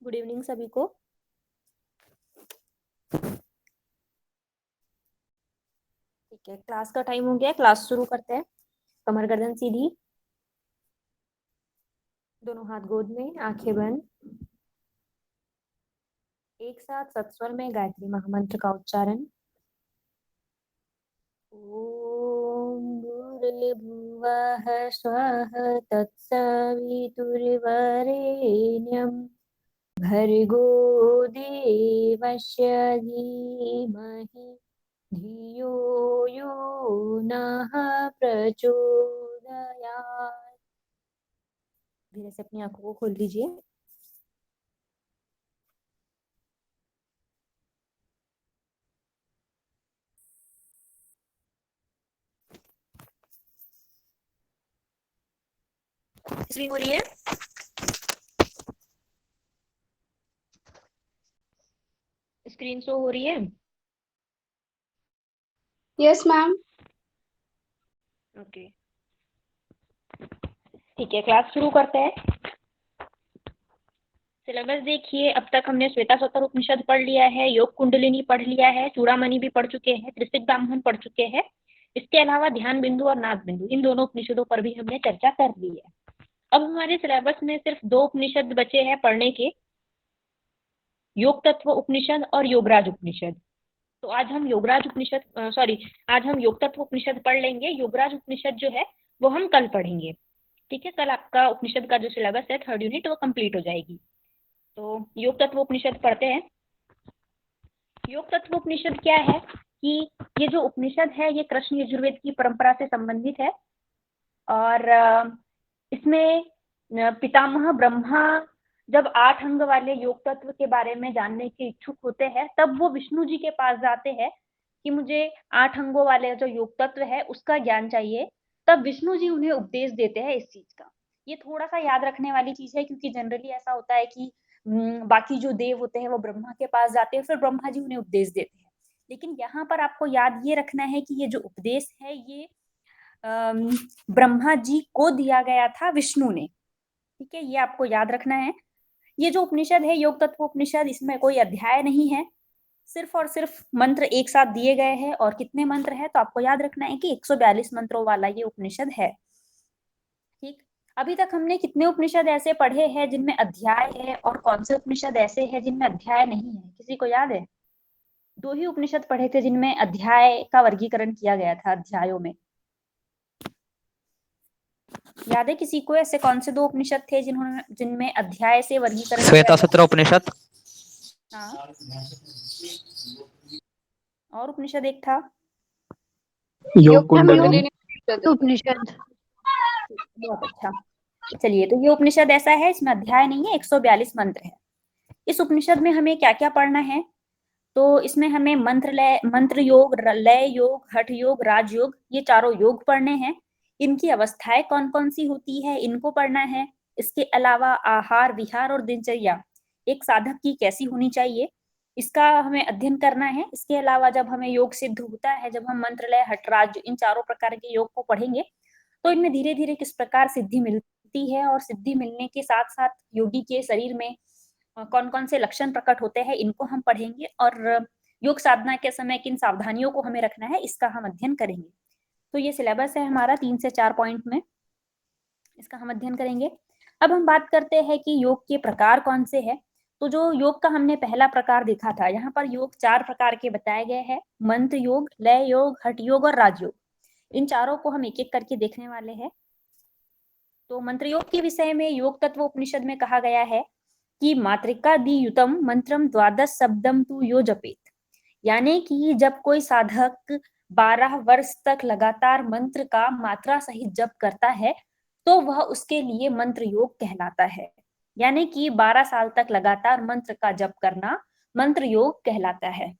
Good evening सभी को। ठीक है, क्लास का टाइम हो गया है, क्लास शुरू करते हैं। कमर गर्दन सीधी, दोनों हाथ गोद में, आंखें बंद। एक साथ सत्स्वर में गायत्री महामंत्र का उच्चारण। ओम भूर्भुवः स्वः तत्सवितुर्वरेण्यं भर्गो देवस्य धीमहि धियो यो नः प्रचोदयात्। धीरे से अपनी आंखों को खोल लीजिए। स्क्रीन हो रही है? स्क्रीन शो हो रही है? Yes ma'am. ओके, ठीक है, क्लास शुरू करते हैं। सिलेबस देखिए, अब तक हमने श्वेताश्वतर उपनिषद पढ़ लिया है, योग कुंडलिनी पढ़ लिया है, चूड़ामणि भी पढ़ चुके हैं, त्रिशिक ब्राह्मण पढ़ चुके हैं। इसके अलावा ध्यान बिंदु और नाद बिंदु, इन दोनों उपनिषदों पर भी हमने चर्चा कर ली है। अब हमारे सिलेबस में सिर्फ 2 उपनिषद बचे हैं पढ़ने के, योग तत्व उपनिषद और योगराज उपनिषद। तो आज हम आज हम योग तत्व उपनिषद पढ़ लेंगे। योगराज उपनिषद जो है वो हम कल पढ़ेंगे। ठीक है, कल आपका उपनिषद का जो सिलेबस है 3rd यूनिट वो कंप्लीट हो जाएगी। तो योग तत्व उपनिषद पढ़ते हैं। योग तत्व उपनिषद क्या है कि ये जो उपनिषद है ये कृष्ण यजुर्वेद की परंपरा से संबंधित है और इसमें पितामह ब्रह्मा जब 8 अंग वाले योग तत्व के बारे में जानने के इच्छुक होते हैं तब वो विष्णु जी के पास जाते हैं कि मुझे 8 अंगों वाले जो योग तत्व है उसका ज्ञान चाहिए। तब विष्णु जी उन्हें उपदेश देते हैं इस चीज का। ये थोड़ा सा याद रखने वाली चीज है क्योंकि जनरली ऐसा होता है कि बाकी जो देव होते हैं वो ब्रह्मा के पास जाते हैं, फिर ब्रह्मा जी उन्हें उपदेश देते हैं। लेकिन यहाँ पर आपको याद ये रखना है कि ये जो उपदेश है ये ब्रह्मा जी को दिया गया था विष्णु ने। ठीक है, ये आपको याद रखना है। ये जो उपनिषद है योग तत्व उपनिषद, इसमें कोई अध्याय नहीं है, सिर्फ और सिर्फ मंत्र एक साथ दिए गए हैं। और कितने मंत्र है तो आपको याद रखना है कि 142 मंत्रों वाला ये उपनिषद है। ठीक, अभी तक हमने कितने उपनिषद ऐसे पढ़े हैं जिनमें अध्याय है और कौन से उपनिषद ऐसे हैं जिनमें अध्याय नहीं है, किसी को याद है? 2 ही उपनिषद पढ़े थे जिनमें अध्याय का वर्गीकरण किया गया था अध्यायों में। याद है किसी को ऐसे कौन से 2 उपनिषद थे जिनमें अध्याय से वर्गीकरण? श्वेताश्वतर उपनिषद। हाँ, और उपनिषद एक था योग कुंडलिनी उपनिषद। बहुत अच्छा। चलिए, तो ये उपनिषद ऐसा है, इसमें अध्याय नहीं है, 142 मंत्र है। इस उपनिषद में हमें क्या क्या पढ़ना है? तो इसमें हमें मंत्र योग, लय योग, हठ योग, राजयोग, ये चारों योग पढ़ने हैं। इनकी अवस्थाएं कौन कौन सी होती है इनको पढ़ना है। इसके अलावा आहार विहार और दिनचर्या एक साधक की कैसी होनी चाहिए इसका हमें अध्ययन करना है। इसके अलावा जब हमें योग सिद्ध होता है, जब हम मंत्र, लय, हठ, राज इन चारों प्रकार के योग को पढ़ेंगे तो इनमें धीरे धीरे किस प्रकार सिद्धि मिलती है और सिद्धि मिलने के साथ साथ योगी के शरीर में कौन कौन से लक्षण प्रकट होते हैं इनको हम पढ़ेंगे। और योग साधना के समय किन सावधानियों को हमें रखना है इसका हम अध्ययन करेंगे। तो ये सिलेबस है हमारा 3 से 4 पॉइंट में, इसका हम अध्ययन करेंगे। अब हम बात करते हैं कि योग के प्रकार कौन से हैं। तो जो योग का हमने पहला प्रकार देखा था, यहाँ पर योग 4 प्रकार के बताए गए हैं, मंत्र योग, लय योग, हठ योग और राजयोग। इन चारों को हम एक एक करके देखने वाले हैं। तो मंत्र योग के विषय में योग तत्व उपनिषद में कहा गया है कि मातृका दी युतम मंत्रम द्वादश शब्दम तु यो जपेत। यानी कि जब कोई साधक 12 वर्ष तक लगातार मंत्र का मात्रा सहित जप करता है तो वह उसके लिए मंत्र योग कहलाता है। यानी कि 12 साल तक लगातार मंत्र का जप करना मंत्र योग कहलाता है।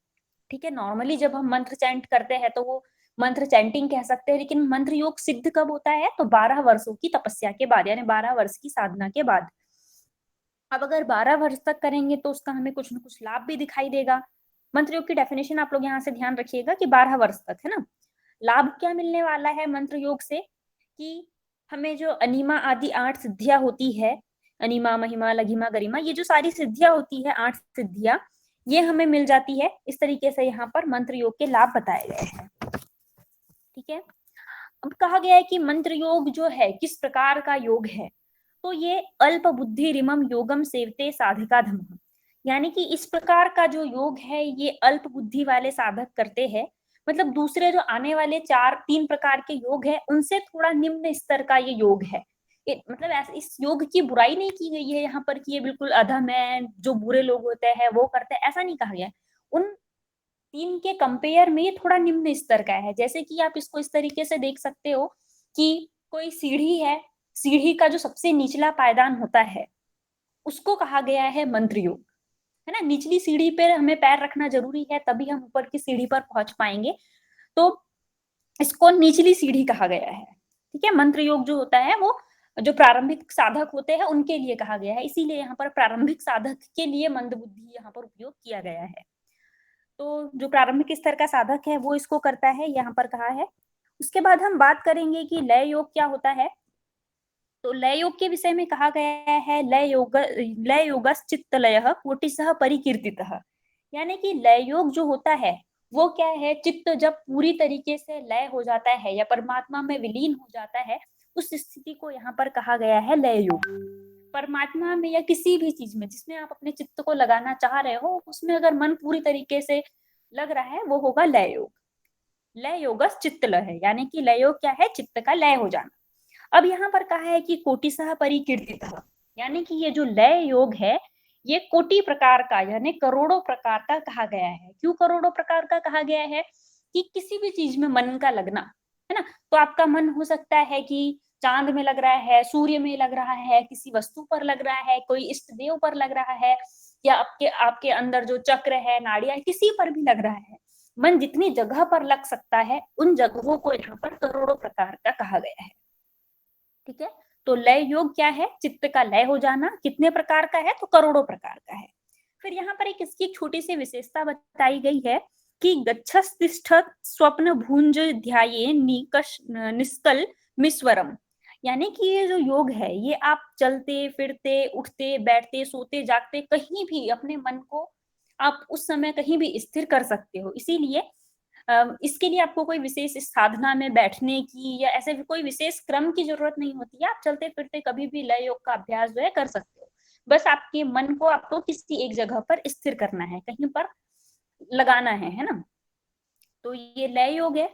ठीक है, नॉर्मली जब हम मंत्र चैंट करते हैं तो वो मंत्र चैंटिंग कह सकते हैं, लेकिन मंत्र योग सिद्ध कब होता है तो 12 वर्षों की तपस्या के बाद, यानी 12 वर्ष की साधना के बाद। अब अगर 12 वर्ष तक करेंगे तो उसका हमें कुछ न कुछ लाभ भी दिखाई देगा। मंत्र योग की डेफिनेशन आप लोग यहाँ से ध्यान रखिएगा कि 12 वर्ष तक, है ना। लाभ क्या मिलने वाला है मंत्र योग से कि हमें जो अनिमा आदि 8 सिद्धियां होती है अनिमा, महिमा, लघिमा, गरिमा, ये जो सारी सिद्धियां होती है, 8 सिद्धियां, ये हमें मिल जाती है। इस तरीके से यहाँ पर मंत्र योग के लाभ बताए गए हैं। ठीक है, अब कहा गया है कि मंत्र योग जो है किस प्रकार का योग है, तो ये अल्प बुद्धि रिमम योगम सेवते साधिका धम, यानी कि इस प्रकार का जो योग है ये अल्प बुद्धि वाले साधक करते हैं। मतलब दूसरे जो आने वाले 3 प्रकार के योग है उनसे थोड़ा निम्न स्तर का ये योग है। मतलब इस योग की बुराई नहीं की गई है यहाँ पर कि ये बिल्कुल अधम है, जो बुरे लोग होते हैं वो करते हैं, ऐसा नहीं कहा गया। उन 3 के कंपेयर में ये थोड़ा निम्न स्तर का है। जैसे कि आप इसको इस तरीके से देख सकते हो कि कोई सीढ़ी है, सीढ़ी का जो सबसे निचला पायदान होता है उसको कहा गया है मंत्र योग, है ना। निचली सीढ़ी पर हमें पैर रखना जरूरी है, तभी हम ऊपर की सीढ़ी पर पहुंच पाएंगे, तो इसको निचली सीढ़ी कहा गया है। ठीक है, मंत्र योग जो होता है वो जो प्रारंभिक साधक होते हैं उनके लिए कहा गया है, इसीलिए यहाँ पर प्रारंभिक साधक के लिए मंदबुद्धि यहाँ पर उपयोग किया गया है। तो जो प्रारंभिक स्तर का साधक है वो इसको करता है, यहाँ पर कहा है। उसके बाद हम बात करेंगे कि लय योग क्या होता है। तो लय योग के विषय में कहा गया है, लय योगश्चित्तलयः कोटिशः परिकीर्तितः, यानी कि लय योग जो होता है वो क्या है, चित्त जब पूरी तरीके से लय हो जाता है या परमात्मा में विलीन हो जाता है, उस स्थिति को यहाँ पर कहा गया है लय योग। परमात्मा में या किसी भी चीज में जिसमें आप अपने चित्त को लगाना चाह रहे हो, उसमें अगर मन पूरी तरीके से लग रहा है वो होगा लय योग। लय योगस चित्त लय है, यानी कि लय योग क्या है, चित्त का लय हो जाना। अब यहाँ पर कहा है कि कोटिशः परिकीर्तितः, यानी कि ये जो लय योग है ये कोटि प्रकार का यानी करोड़ों प्रकार का कहा गया है। क्यों करोड़ों प्रकार का कहा गया है, कि किसी भी चीज में मन का लगना, है ना। तो आपका मन हो सकता है कि चांद में लग रहा है, सूर्य में लग रहा है, किसी वस्तु पर लग रहा है, कोई इष्ट देव पर लग रहा है, या आपके अंदर जो चक्र है, नाड़ियां है, किसी पर भी लग रहा है। मन जितनी जगह पर लग सकता है उन जगहों को यहाँ पर करोड़ों प्रकार का कहा गया है। ठीक है, तो लय योग क्या है, चित्त का लय हो जाना। कितने प्रकार का है, तो करोड़ों प्रकार का है। फिर यहाँ पर एक इसकी छोटी सी विशेषता बताई गई है कि गच्छस्तिष्ठत् स्वप्न भुंज ध्याये निष्कल मिस्वरम, यानी कि ये जो योग है ये आप चलते फिरते उठते बैठते सोते जागते कहीं भी अपने मन को आप उस समय कहीं भी स्थिर कर सकते हो। इसीलिए इसके लिए आपको कोई विशेष साधना में बैठने की या ऐसे कोई विशेष क्रम की जरूरत नहीं होती है। आप चलते फिरते कभी भी लय योग का अभ्यास जो है कर सकते हो। बस आपके मन को आपको किसी एक जगह पर स्थिर करना है, कहीं पर लगाना है ना। तो ये लय योग है।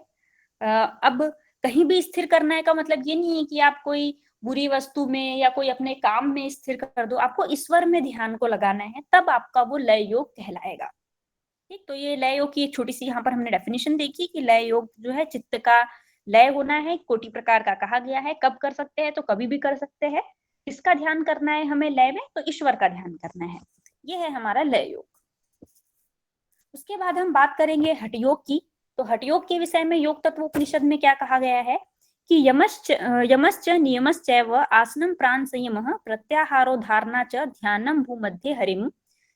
अब कहीं भी स्थिर करना है का मतलब ये नहीं है कि आप कोई बुरी वस्तु में या कोई अपने काम में स्थिर कर दो, आपको ईश्वर में ध्यान को लगाना है, तब आपका वो लय योग कहलाएगा। ठीक, तो ये लय योग की एक छोटी सी यहाँ पर हमने डेफिनेशन देखी कि लय योग जो है चित्त का लय होना है, कोटि प्रकार का कहा गया है। कब कर सकते हैं, तो कभी भी कर सकते हैं। किसका ध्यान करना है हमें लय में, तो ईश्वर का ध्यान करना है। ये है हमारा लय योग। उसके बाद हम बात करेंगे हठ योग की। तो हठ योग के विषय में योग तत्व उपनिषद में क्या कहा गया है कि यमश्च नियमश्चैव आसनम प्राण संयमः प्रत्याहारो धारणा च ध्यानम भूमध्ये हरिम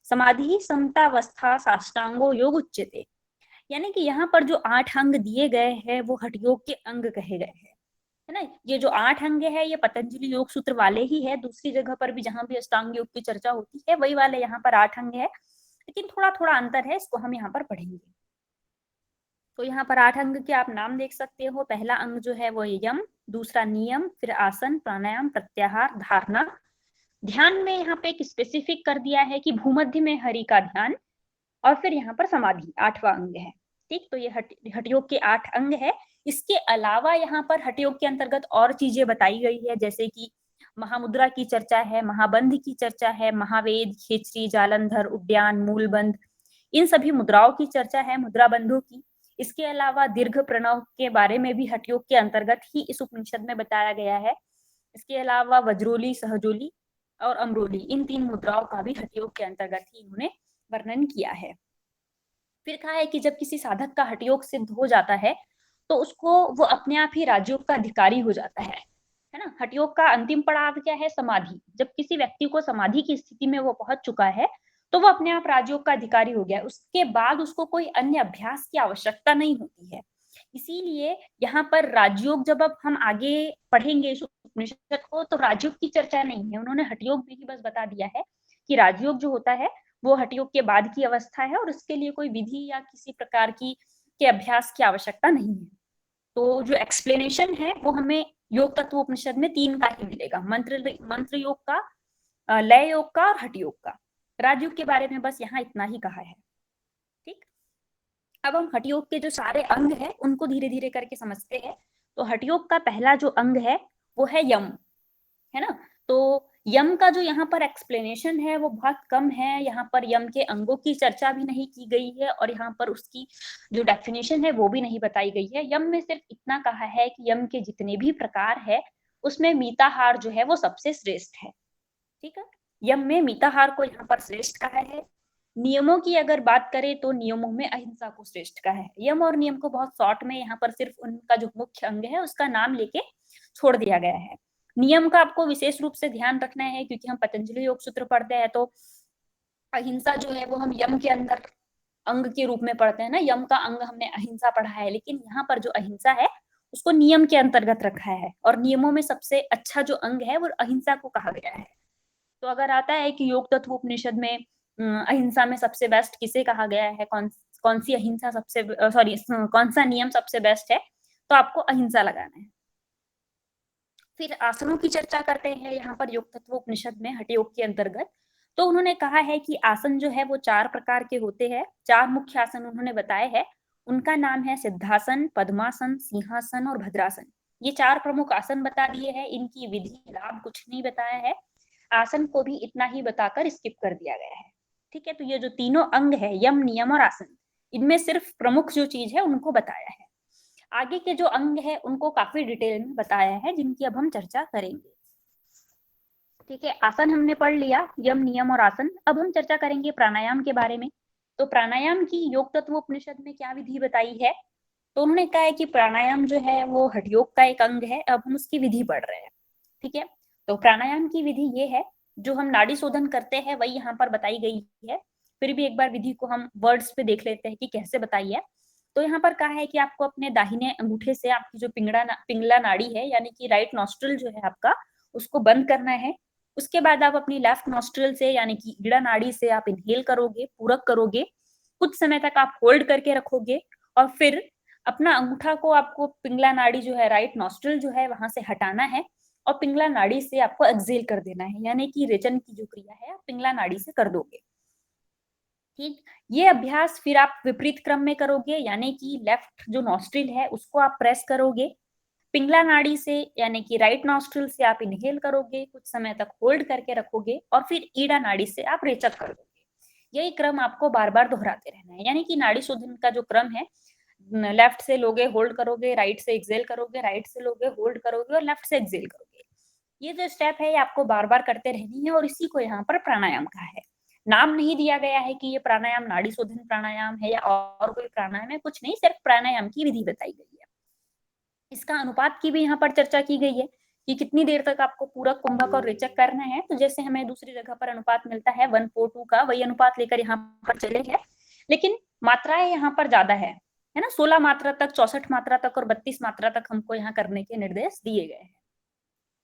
समाधि समतावस्था साष्टांगो योग उच्यते, यानी कि यहाँ पर जो 8 अंग दिए गए हैं वो हठ योग के अंग कहे गए हैं, है ना। ये जो 8 अंग है ये पतंजलि योग सूत्र वाले ही है। दूसरी जगह पर भी जहां भी अष्टांग योग की चर्चा होती है वही वाले यहाँ पर 8 अंग है, लेकिन थोड़ा थोड़ा अंतर है, इसको हम यहाँ पर पढ़ेंगे। तो यहाँ पर 8 अंग के आप नाम देख सकते हो। पहला अंग जो है वो यम, दूसरा नियम, फिर आसन, प्राणायाम, प्रत्याहार, धारणा। ध्यान में यहाँ पे एक स्पेसिफिक कर दिया है कि भूमध्य में हरि का ध्यान, और फिर यहाँ पर समाधि 8वां अंग है। ठीक, तो ये हठ योग के 8 अंग है। इसके अलावा यहाँ पर हठ योग के अंतर्गत और चीजें बताई गई है, जैसे कि महामुद्रा की चर्चा है, महाबंध की चर्चा है, महावेद, खेचरी, जालंधर, उद्यान, मूलबंध, इन सभी मुद्राओं की चर्चा है, मुद्रा बंधों की। इसके अलावा दीर्घ प्रणव के बारे में भी हठ योग के अंतर्गत ही इस उपनिषद में बताया गया है। इसके अलावा वज्रोली, सहजोली और अमरोली, इन 3 मुद्राओं का भी हठ योग के अंतर्गत ही इन्होंने वर्णन किया है। फिर कहा है कि जब किसी साधक का हठ योग सिद्ध हो जाता है तो उसको वो अपने आप ही राजयोग का अधिकारी हो जाता है ना। हठ योग का अंतिम पड़ाव क्या है, समाधि। जब किसी व्यक्ति को समाधि की स्थिति में वो पहुंच चुका है तो वो अपने आप राजयोग का अधिकारी हो गया। उसके बाद उसको कोई अन्य अभ्यास की आवश्यकता नहीं होती है। इसीलिए यहाँ पर राजयोग जब अब हम आगे पढ़ेंगे इस उपनिषद को, तो राजयोग की चर्चा नहीं है। उन्होंने हठयोग भी बस बता दिया है कि राजयोग जो होता है वो हठयोग के बाद की अवस्था है और उसके लिए कोई विधि या किसी प्रकार की के अभ्यास की आवश्यकता नहीं है। तो जो एक्सप्लेनेशन है वो हमें योग तत्व उपनिषद में 3 का ही मिलेगा, मंत्र योग का, लय योग का और हठ योग का। राजयोग के बारे में बस यहाँ इतना ही कहा है। ठीक, अब हम हठ योग के जो सारे अंग हैं उनको धीरे धीरे करके समझते हैं। तो हठ योग का पहला जो अंग है वो है यम, है ना। तो यम का जो यहाँ पर एक्सप्लेनेशन है वो बहुत कम है। यहाँ पर यम के अंगों की चर्चा भी नहीं की गई है और यहाँ पर उसकी जो डेफिनेशन है वो भी नहीं बताई गई है। यम में सिर्फ इतना कहा है कि यम के जितने भी प्रकार है उसमें मीताहार जो है वो सबसे श्रेष्ठ है। ठीक है, यम में मीताहार को यहाँ पर श्रेष्ठ कहा है। नियमों की अगर बात करें तो नियमों में अहिंसा को श्रेष्ठ कहा है। यम और नियम को बहुत शॉर्ट में यहाँ पर सिर्फ उनका जो मुख्य अंग है उसका नाम लेके छोड़ दिया गया है। नियम का आपको विशेष रूप से ध्यान रखना है क्योंकि हम पतंजलि योग सूत्र पढ़ते हैं तो अहिंसा जो है वो हम यम के अंदर अंग के रूप में पढ़ते हैं ना। यम का अंग हमने अहिंसा पढ़ा है, लेकिन यहाँ पर जो अहिंसा है उसको नियम के अंतर्गत रखा है और नियमों में सबसे अच्छा जो अंग है वो अहिंसा को कहा गया है। तो अगर आता है कि योग तत्व उपनिषद में अहिंसा में सबसे बेस्ट किसे कहा गया है, कौन सी अहिंसा सबसे कौन सा नियम सबसे बेस्ट है, तो आपको अहिंसा लगाना है। फिर आसनों की चर्चा करते हैं यहाँ पर योग तत्व उपनिषद में हठ योग के अंतर्गत। तो उन्होंने कहा है कि आसन जो है वो 4 प्रकार के होते हैं। 4 मुख्य आसन उन्होंने बताए हैं, उनका नाम है सिद्धासन, पद्मासन, सिंहासन और भद्रासन। ये 4 प्रमुख आसन बता दिए हैं। इनकी विधि लाभ कुछ नहीं बताया है, आसन को भी इतना ही बताकर स्किप कर दिया गया है। ठीक है, तो ये जो तीनों अंग है यम, नियम और आसन, इनमें सिर्फ प्रमुख जो चीज है उनको बताया है। आगे के जो अंग है उनको काफी डिटेल में बताया है जिनकी अब हम चर्चा करेंगे। ठीक है, आसन हमने पढ़ लिया, यम, नियम और आसन। अब हम चर्चा करेंगे प्राणायाम के बारे में। तो प्राणायाम की योग तत्व उपनिषद में क्या विधि बताई है, तो उन्होंने कहा है कि प्राणायाम जो है वो हठ योग का एक अंग है। अब हम उसकी विधि पढ़ रहे हैं। ठीक है, तो प्राणायाम की विधि ये है, जो हम नाड़ी शोधन करते हैं वही यहाँ पर बताई गई है। फिर भी एक बार विधि को हम वर्ड्स पे देख लेते हैं कि कैसे बताई है। तो यहाँ पर कहा है कि आपको अपने दाहिने अंगूठे से आपकी जो पिंगला नाड़ी है यानी कि राइट नॉस्ट्रल जो है आपका, उसको बंद करना है। उसके बाद आप अपनी लेफ्ट नॉस्ट्रल से यानी कि ईड़ा नाड़ी से आप इनहेल करोगे, पूरक करोगे, कुछ समय तक आप होल्ड करके रखोगे और फिर अपना अंगूठा को आपको पिंगला नाड़ी जो है राइट नॉस्ट्रल जो है वहां से हटाना है और पिंगला नाड़ी से आपको एक्सेल कर देना है, यानी कि रेचन की जो क्रिया है आप पिंगला नाड़ी से कर दोगे। ठीक, ये अभ्यास फिर आप विपरीत क्रम में करोगे, यानी कि लेफ्ट जो नॉस्ट्रिल है उसको आप प्रेस करोगे, पिंगला नाड़ी से यानी कि राइट नॉस्ट्रिल से आप इनहेल करोगे, कुछ समय तक होल्ड करके रखोगे और फिर ईड़ा नाड़ी से आप रेचक कर दोगे। यही क्रम आपको बार बार दोहराते रहना है, यानी कि नाड़ी शोधन का जो क्रम है, लेफ्ट से लोगे होल्ड करोगे, राइट से एक्सेल करोगे, राइट से लोगे होल्ड करोगे और लेफ्ट से एक्सेल करोगे। ये जो स्टेप है ये आपको बार बार करते रहनी है और इसी को यहाँ पर प्राणायाम कहा है। नाम नहीं दिया गया है कि ये प्राणायाम नाड़ी शोधन प्राणायाम है या और कोई प्राणायाम है, कुछ नहीं, सिर्फ प्राणायाम की विधि बताई गई है। इसका अनुपात की भी यहाँ पर चर्चा की गई है कि कितनी देर तक आपको पूरक, कुंभक और रेचक करना है। तो जैसे हमें दूसरी जगह पर अनुपात मिलता है 1:2 का, वही अनुपात लेकर यहाँ पर चले हैं, लेकिन मात्राएं यहाँ पर ज्यादा है ना। 16 मात्रा तक, 64 मात्रा तक और 32 मात्रा तक हमको यहाँ करने के निर्देश दिए गए हैं।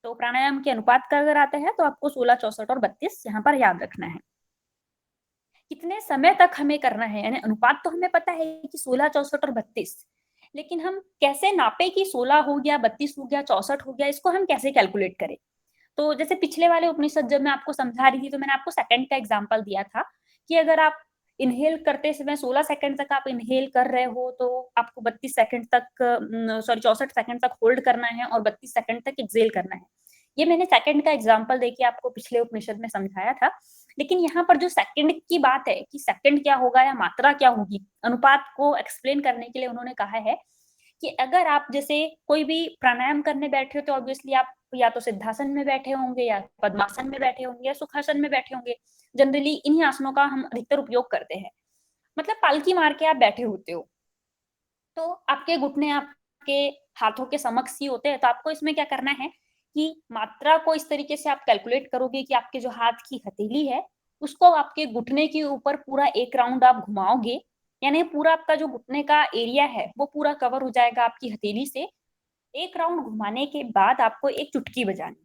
तो प्राणायाम के अनुपात का अगर आता है तो आपको 16, 64 और 32 यहाँ पर याद रखना है। कितने समय तक हमें करना है, यानी अनुपात तो हमें पता है कि 16, 64 और 32, लेकिन हम कैसे नापे कि 16 हो गया, 32 हो गया, 64 हो गया, इसको हम कैसे कैलकुलेट करें। तो जैसे पिछले वाले उपनिषद जब मैं आपको समझा रही थी तो मैंने आपको सेकंड का एग्जांपल दिया था कि अगर आप इनहेल करते समय 16 सेकंड तक आप इनहेल कर रहे हो तो आपको 32 सेकंड तक, 64 सेकंड तक होल्ड करना है और 32 सेकंड तक एक्सेल करना है। ये मैंने सेकंड का एग्जांपल देके आपको पिछले उपनिषद में समझाया था। लेकिन यहाँ पर जो सेकंड की बात है कि सेकंड क्या होगा या मात्रा क्या होगी, अनुपात को एक्सप्लेन करने के लिए उन्होंने कहा है कि अगर आप जैसे कोई भी प्राणायाम करने बैठे हो तो ऑब्वियसली आप या तो सिद्धासन में बैठे होंगे या पद्मासन में बैठे होंगे या सुखासन में बैठे होंगे। जनरली इन्हीं आसनों का हम अधिकतर उपयोग करते हैं, मतलब पालकी मार के आप बैठे होते हो तो आपके घुटने आपके हाथों के समक्ष ही होते हैं। तो आपको इसमें क्या करना है कि मात्रा को इस तरीके से आप कैलकुलेट करोगे कि आपके जो हाथ की हथेली है उसको आपके घुटने के ऊपर पूरा एक राउंड आप घुमाओगे, यानी पूरा आपका जो घुटने का एरिया है वो पूरा कवर हो जाएगा आपकी हथेली से। एक राउंड घुमाने के बाद आपको एक चुटकी बजानी है।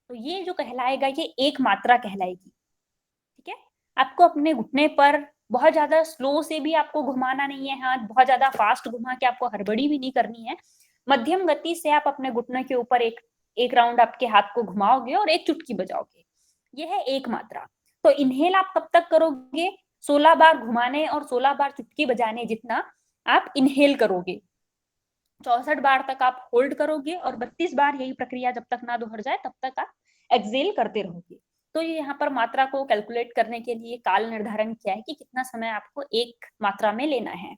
तो ये जो कहलाएगा ये एक मात्रा कहलाएगी। ठीक है, आपको अपने घुटने पर बहुत ज्यादा स्लो से भी आपको घुमाना नहीं है हाथ, बहुत ज्यादा फास्ट घुमा के आपको हड़बड़ी भी नहीं करनी है। मध्यम गति से आप अपने घुटने के ऊपर एक एक राउंड आपके हाथ को घुमाओगे और एक चुटकी बजाओगे। ये है एक मात्रा। तो इनहेल आप कब तक करोगे? 16 बार घुमाने और 16 बार चुटकी बजाने जितना आप इनहेल करोगे। 64 बार तक आप होल्ड करोगे और 32 बार यही प्रक्रिया जब तक ना दोहर जाए तब तक आप एक्सेल करते रहोगे। तो ये यहाँ पर मात्रा को कैलकुलेट करने के लिए काल निर्धारण किया है कि कितना समय आपको एक मात्रा में लेना है।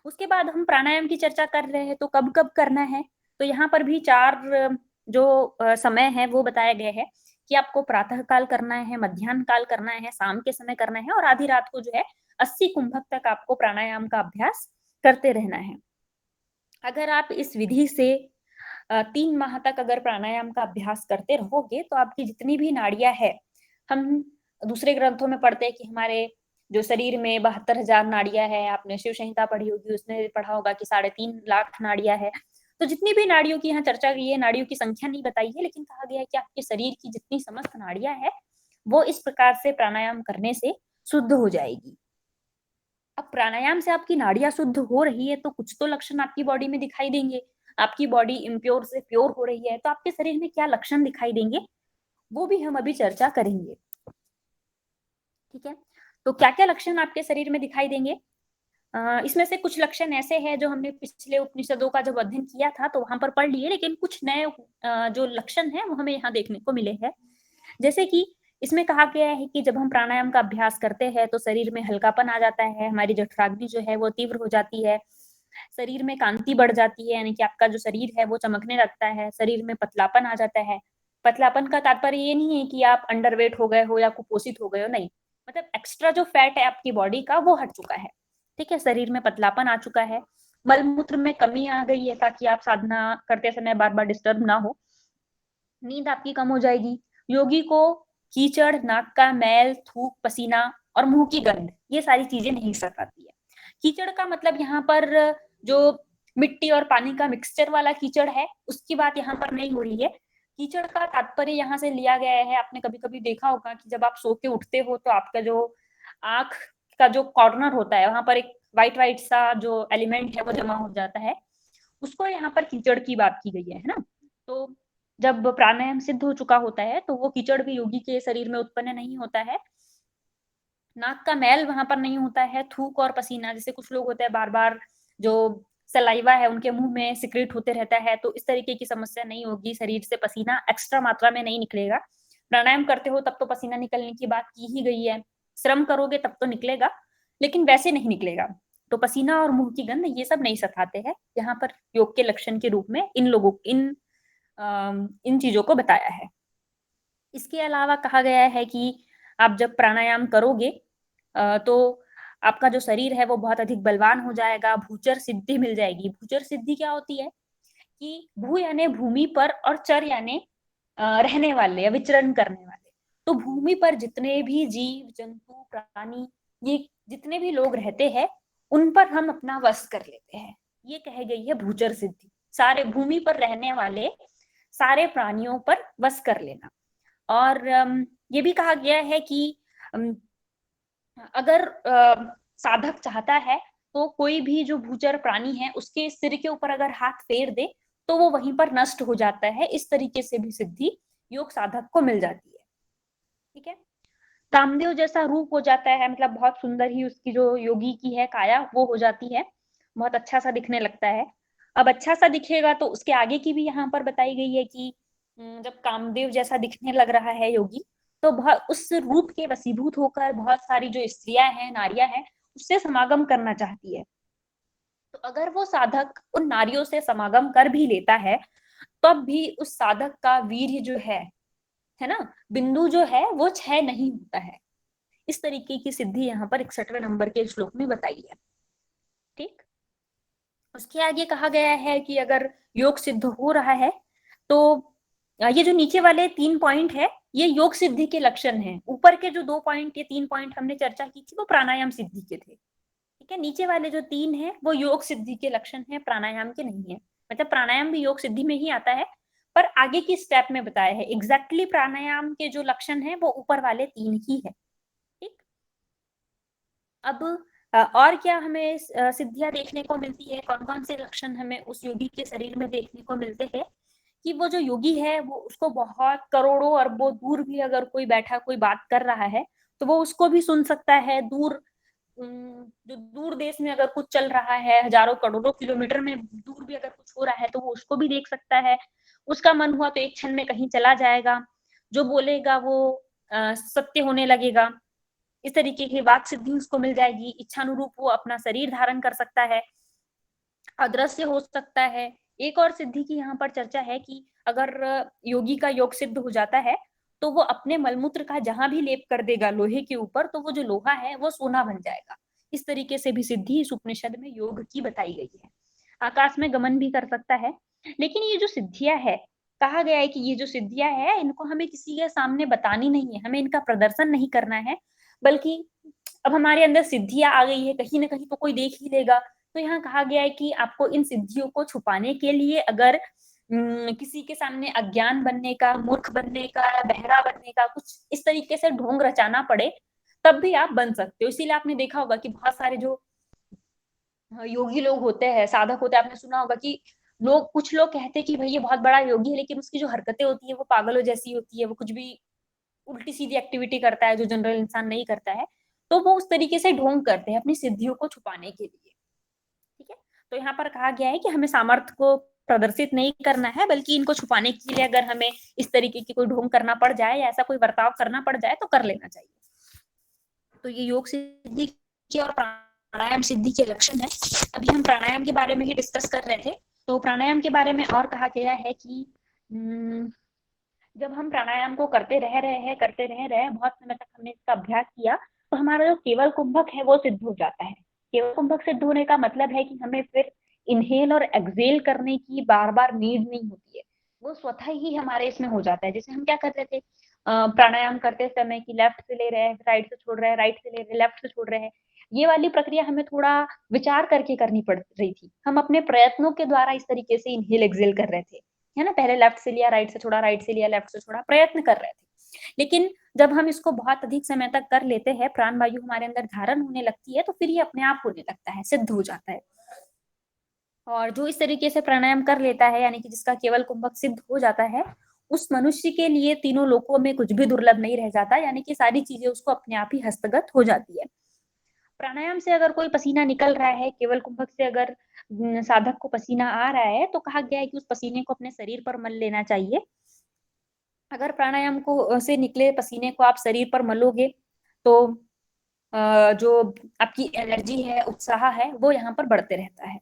उसके बाद हम प्राणायाम की चर्चा कर रहे हैं, तो कब कब करना है? तो यहाँ पर भी 4 जो समय है वो बताया गया है कि आपको प्रातः काल करना है, मध्याह्न काल करना है, शाम के समय करना है और आधी रात को जो है 80 कुंभक तक आपको प्राणायाम का अभ्यास करते रहना है। अगर आप इस विधि से 3 माह तक अगर प्राणायाम का अभ्यास करते रहोगे तो आपकी जितनी भी नाड़ियां है, हम दूसरे ग्रंथों में पढ़ते हैं कि हमारे जो शरीर में 72,000 नाड़ियां है, आपने शिव संहिता पढ़ी होगी, उसमें पढ़ा होगा कि 3.5 लाख नाड़ियां है। तो जितनी भी नाड़ियों की यहाँ चर्चा की है, नाड़ियों की संख्या नहीं बताई है, लेकिन कहा गया है कि आपके शरीर की जितनी समस्त नाड़ियां है वो इस प्रकार से प्राणायाम करने से शुद्ध हो जाएगी। अब प्राणायाम से आपकी नाड़ियां शुद्ध हो रही है तो कुछ तो लक्षण आपकी बॉडी में दिखाई देंगे। आपकी बॉडी इम्प्योर से प्योर हो रही है तो आपके शरीर में क्या लक्षण दिखाई देंगे वो भी हम अभी चर्चा करेंगे। ठीक है, तो क्या क्या लक्षण आपके शरीर में दिखाई देंगे? इसमें से कुछ लक्षण ऐसे हैं जो हमने पिछले उपनिषदों का जब अध्ययन किया था तो वहां पर पढ़ लिए, लेकिन कुछ नए जो लक्षण है वो हमें यहाँ देखने को मिले हैं। जैसे कि इसमें कहा गया है कि जब हम प्राणायाम का अभ्यास करते हैं तो शरीर में हल्कापन आ जाता है, हमारी जठराग्नि जो है वो तीव्र हो जाती है, शरीर में कांति बढ़ जाती है, यानी कि आपका जो शरीर है वो चमकने लगता है, शरीर में पतलापन आ जाता है। पतलापन का तात्पर्य ये नहीं है कि आप अंडरवेट हो गए हो या कुपोषित हो गए हो, नहीं, मतलब एक्स्ट्रा जो फैट है आपकी बॉडी का वो हट चुका है। ठीक है, शरीर में पतलापन आ चुका है, मलमूत्र में कमी आ गई है ताकि आप साधना करते समय बार बार डिस्टर्ब ना हो, नींद आपकी कम हो जाएगी। योगी को कीचड़, नाक का मैल, थूक, पसीना और मुंह की गंध ये सारी चीजें नहीं सताती है। कीचड़ का मतलब यहाँ पर जो मिट्टी और पानी का मिक्सचर वाला कीचड़ है उसकी बात यहाँ पर नहीं हो रही है। कीचड़ का तात्पर्य यहाँ से लिया गया है, आपने कभी कभी देखा होगा कि जब आप सो के उठते हो तो आपका जो आंख का जो कॉर्नर होता है वहां पर एक व्हाइट व्हाइट सा जो एलिमेंट है वो जमा हो जाता है, उसको यहाँ पर कीचड़ की बात की गई है ना। तो जब प्राणायाम सिद्ध हो चुका होता है तो वो कीचड़ भी योगी के शरीर में उत्पन्न नहीं होता है, नाक का मैल वहां पर नहीं होता है, थूक और पसीना जैसे कुछ लोग होते हैं बार बार जो सलाइवा है उनके मुंह में सिक्रेट होते रहता है, तो इस तरीके की समस्या नहीं होगी, शरीर से पसीना एक्स्ट्रा मात्रा में नहीं निकलेगा। प्राणायाम करते हो तब तो पसीना निकलने की बात की ही गई है, श्रम करोगे तब तो निकलेगा, लेकिन वैसे नहीं निकलेगा। तो पसीना और मुंह की गंध ये सब नहीं सताते हैं, यहाँ पर योग के लक्षण के रूप में इन चीजों को बताया है। इसके अलावा कहा गया है कि आप जब प्राणायाम करोगे तो आपका जो शरीर है वो बहुत अधिक बलवान हो जाएगा, भूचर सिद्धि मिल जाएगी। भूचर सिद्धि क्या होती है कि भू यानी भूमि पर और चर यानी रहने वाले या विचरण करने वाले। तो भूमि पर जितने भी जीव जंतु प्राणी ये जितने भी लोग रहते हैं उन पर हम अपना वश कर लेते हैं, ये कह गई है भूचर सिद्धि। सारे भूमि पर रहने वाले सारे प्राणियों पर वश कर लेना। और ये भी कहा गया है कि अगर साधक चाहता है तो कोई भी जो भूचर प्राणी है उसके सिर के ऊपर अगर हाथ फेर दे तो वो वहीं पर नष्ट हो जाता है। इस तरीके से भी सिद्धि योग साधक को मिल जाती है। ठीक है, कामदेव जैसा रूप हो जाता है, मतलब बहुत सुंदर ही उसकी जो योगी की है काया वो हो जाती है, बहुत अच्छा सा दिखने लगता है। अब अच्छा सा दिखेगा तो उसके आगे की भी यहाँ पर बताई गई है कि जब कामदेव जैसा दिखने लग रहा है योगी तो बहुत उस रूप के वशीभूत होकर बहुत सारी जो स्त्रियां हैं नारियां हैं उससे समागम करना चाहती है। तो अगर वो साधक उन नारियों से समागम कर भी लेता है तब भी उस साधक का वीर्य जो है ना, बिंदु जो है वो क्षय नहीं होता है। इस तरीके की सिद्धि यहाँ पर 61वें नंबर के श्लोक में बताई है। ठीक, उसके आगे कहा गया है कि अगर योग सिद्ध हो रहा है तो ये जो नीचे वाले 3 पॉइंट है ये योग सिद्धि के लक्षण हैं। ऊपर के जो 2 पॉइंट ये 3 पॉइंट हमने चर्चा की थी वो प्राणायाम सिद्धि के थे। ठीक है, नीचे वाले जो 3 है वो योग सिद्धि के लक्षण है, प्राणायाम के नहीं है। मतलब प्राणायाम भी योग सिद्धि में ही आता है, पर आगे की स्टेप में बताया है। एग्जैक्टली प्राणायाम के जो लक्षण है वो ऊपर वाले 3 ही है। ठीक, अब और क्या हमें सिद्धियां देखने को मिलती है, कौन कौन से लक्षण हमें उस योगी के शरीर में देखने को मिलते हैं, कि वो जो योगी है वो उसको बहुत करोड़ों अरबों दूर भी अगर कोई बैठा कोई बात कर रहा है तो वो उसको भी सुन सकता है। दूर जो दूर देश में अगर कुछ चल रहा है, हजारों करोड़ों किलोमीटर में दूर भी अगर कुछ हो रहा है तो वो उसको भी देख सकता है। उसका मन हुआ तो एक क्षण में कहीं चला जाएगा, जो बोलेगा वो सत्य होने लगेगा। इस तरीके की बात सिद्धि उसको मिल जाएगी। इच्छानुरूप वो अपना शरीर धारण कर सकता है, अदृश्य हो सकता है। एक और सिद्धि की यहाँ पर चर्चा है कि अगर योगी का योग सिद्ध हो जाता है तो वो अपने मलमूत्र का जहां भी लेप कर देगा लोहे के ऊपर, तो वो जो लोहा है वो सोना बन जाएगा। इस तरीके से भी सिद्धि इस उपनिषद में योग की बताई गई है। आकाश में गमन भी कर सकता है। लेकिन ये जो सिद्धियां है, कहा गया है कि ये जो सिद्धियां है इनको हमें किसी के सामने बतानी नहीं है, हमें इनका प्रदर्शन नहीं करना है, बल्कि अब हमारे अंदर सिद्धियां आ गई है, कहीं ना कहीं तो कोई देख ही लेगा। तो यहाँ कहा गया है कि आपको इन सिद्धियों को छुपाने के लिए अगर किसी के सामने अज्ञान बनने का, मूर्ख बनने का, बहरा बनने का, कुछ इस तरीके से ढोंग रचाना पड़े, तब भी आप बन सकते हो। इसीलिए आपने देखा होगा कि बहुत सारे जो योगी लोग होते हैं, साधक होते हैं, आपने सुना होगा कि कुछ लोग कहते हैं कि भाई ये बहुत बड़ा योगी है, लेकिन उसकी जो हरकतें होती है वो पागलों जैसी होती है, वो कुछ भी उल्टी सीधी एक्टिविटी करता है जो जनरल इंसान नहीं करता है। तो वो उस तरीके से ढोंग करते हैं अपनी सिद्धियों को छुपाने के लिए। ठीक है, तो यहाँ पर कहा गया है कि हमें सामर्थ्य को प्रदर्शित नहीं करना है, बल्कि इनको छुपाने के लिए अगर हमें इस तरीके की कोई ढोंग करना पड़ जाए या ऐसा कोई बर्ताव करना पड़ जाए तो कर लेना चाहिए। तो ये योग सिद्धि के और प्राणायाम सिद्धि के लक्षण है। अभी हम प्राणायाम के बारे में ही डिस्कस कर रहे थे। तो प्राणायाम के बारे में और कहा गया है कि जब हम प्राणायाम को करते रह रहे हैं, बहुत समय तक हमने इसका अभ्यास किया, तो हमारा जो केवल कुंभक है वो सिद्ध हो जाता है। केवल कुंभक सिद्ध होने का मतलब है कि हमें फिर इनहेल और एक्सेल करने की बार बार नीड नहीं होती है, वो स्वतः ही हमारे इसमें हो जाता है। जैसे हम क्या कर रहे थे प्राणायाम करते समय कि लेफ्ट से ले रहे हैं, राइट से छोड़ रहे हैं, राइट से ले रहे हैं, लेफ्ट से छोड़ रहे हैं, ये वाली प्रक्रिया हमें थोड़ा विचार करके करनी पड़ रही थी। हम अपने प्रयत्नों के द्वारा इस तरीके से इनहेल एक्सेल कर रहे थे, है ना, पहले लेफ्ट से लिया, राइट से छोड़ा, राइट से लिया, लेफ्ट से छोड़ा, प्रयत्न कर रहे थे। लेकिन जब हम इसको बहुत अधिक समय तक कर लेते हैं, प्राण वायु हमारे अंदर धारण होने लगती है, तो फिर ये अपने आप होने लगता है, सिद्ध हो जाता है। और जो इस तरीके से प्राणायाम कर लेता है, यानी कि जिसका केवल कुंभक सिद्ध हो जाता है, उस मनुष्य के लिए तीनों लोकों में कुछ भी दुर्लभ नहीं रह जाता, यानी कि सारी चीजें उसको अपने आप ही हस्तगत हो जाती है। प्राणायाम से अगर कोई पसीना निकल रहा है, केवल कुंभक से अगर साधक को पसीना आ रहा है, तो कहा गया है कि उस पसीने को अपने शरीर पर मल लेना चाहिए। अगर प्राणायाम को से निकले पसीने को आप शरीर पर मलोगे तो जो आपकी एनर्जी है, उत्साह है, वो यहाँ पर बढ़ते रहता है।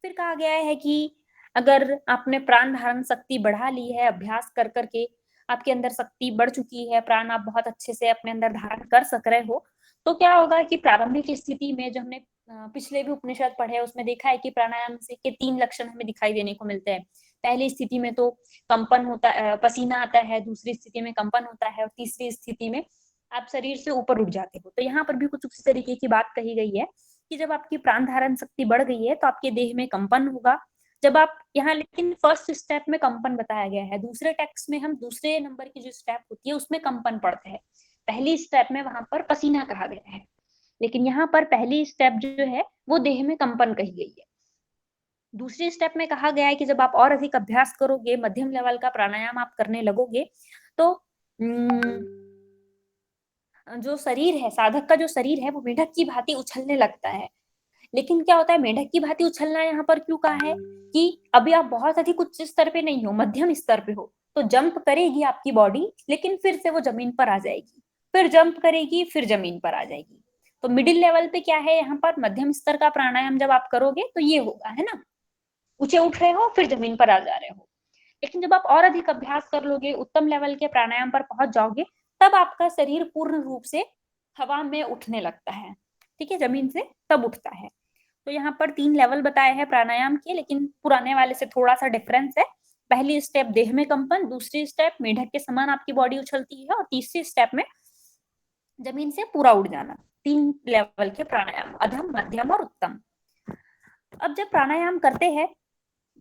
फिर कहा गया है कि अगर आपने प्राण धारण शक्ति बढ़ा ली है, अभ्यास कर करके आपके अंदर शक्ति बढ़ चुकी है, प्राण आप बहुत अच्छे से अपने अंदर धारण कर सक रहे हो, तो क्या होगा कि प्रारंभिक स्थिति में जो हमने पिछले भी उपनिषद पढ़े उसमें देखा है कि प्राणायाम से के 3 लक्षण हमें दिखाई देने को मिलते हैं। पहली स्थिति में तो कंपन होता है, पसीना आता है, दूसरी स्थिति में कंपन होता है, और तीसरी स्थिति में आप शरीर से ऊपर उठ जाते हो। तो यहाँ पर भी कुछ उसी तरीके की बात कही गई है कि जब आपकी प्राण धारण शक्ति बढ़ गई है तो आपके देह में कंपन होगा। जब आप यहाँ, लेकिन फर्स्ट स्टेप में कंपन बताया गया है, दूसरे टेक्स्ट में हम दूसरे नंबर की जो स्टेप होती है उसमें कंपन पढ़ते हैं। पहली स्टेप में वहां पर पसीना कहा गया है, लेकिन यहाँ पर पहली स्टेप जो है वो देह में कंपन कही गई है। दूसरी स्टेप में कहा गया है कि जब आप और अधिक अभ्यास करोगे, मध्यम लेवल का प्राणायाम आप करने लगोगे, तो जो शरीर है, साधक का जो शरीर है वो मेढक की भांति उछलने लगता है। लेकिन क्या होता है, मेढक की भांति उछलना यहाँ पर क्यों कहा है कि अभी आप बहुत अधिक उच्च स्तर पे नहीं हो, मध्यम स्तर पे हो, तो जंप करेगी आपकी बॉडी, लेकिन फिर से वो जमीन पर आ जाएगी, फिर जंप करेगी, फिर जमीन पर आ जाएगी। तो मिडिल लेवल पे क्या है, यहाँ पर मध्यम स्तर का प्राणायाम जब आप करोगे तो ये होगा, है ना, ऊंचे उठ रहे हो फिर जमीन पर आ जा रहे हो। लेकिन जब आप और अधिक अभ्यास कर लोगे, उत्तम लेवल के प्राणायाम पर पहुंच जाओगे, तब आपका शरीर पूर्ण रूप से हवा में उठने लगता है, ठीक है, जमीन से तब उठता है। तो यहाँ पर 3 लेवल बताए हैं प्राणायाम के, लेकिन पुराने वाले से थोड़ा सा डिफरेंस है। पहली स्टेप देह में कंपन, दूसरी स्टेप मेढक के समान आपकी बॉडी उछलती है, और तीसरी स्टेप में जमीन से पूरा उड़ जाना। 3 लेवल के प्राणायाम, अधम, मध्यम और उत्तम। अब जब प्राणायाम करते हैं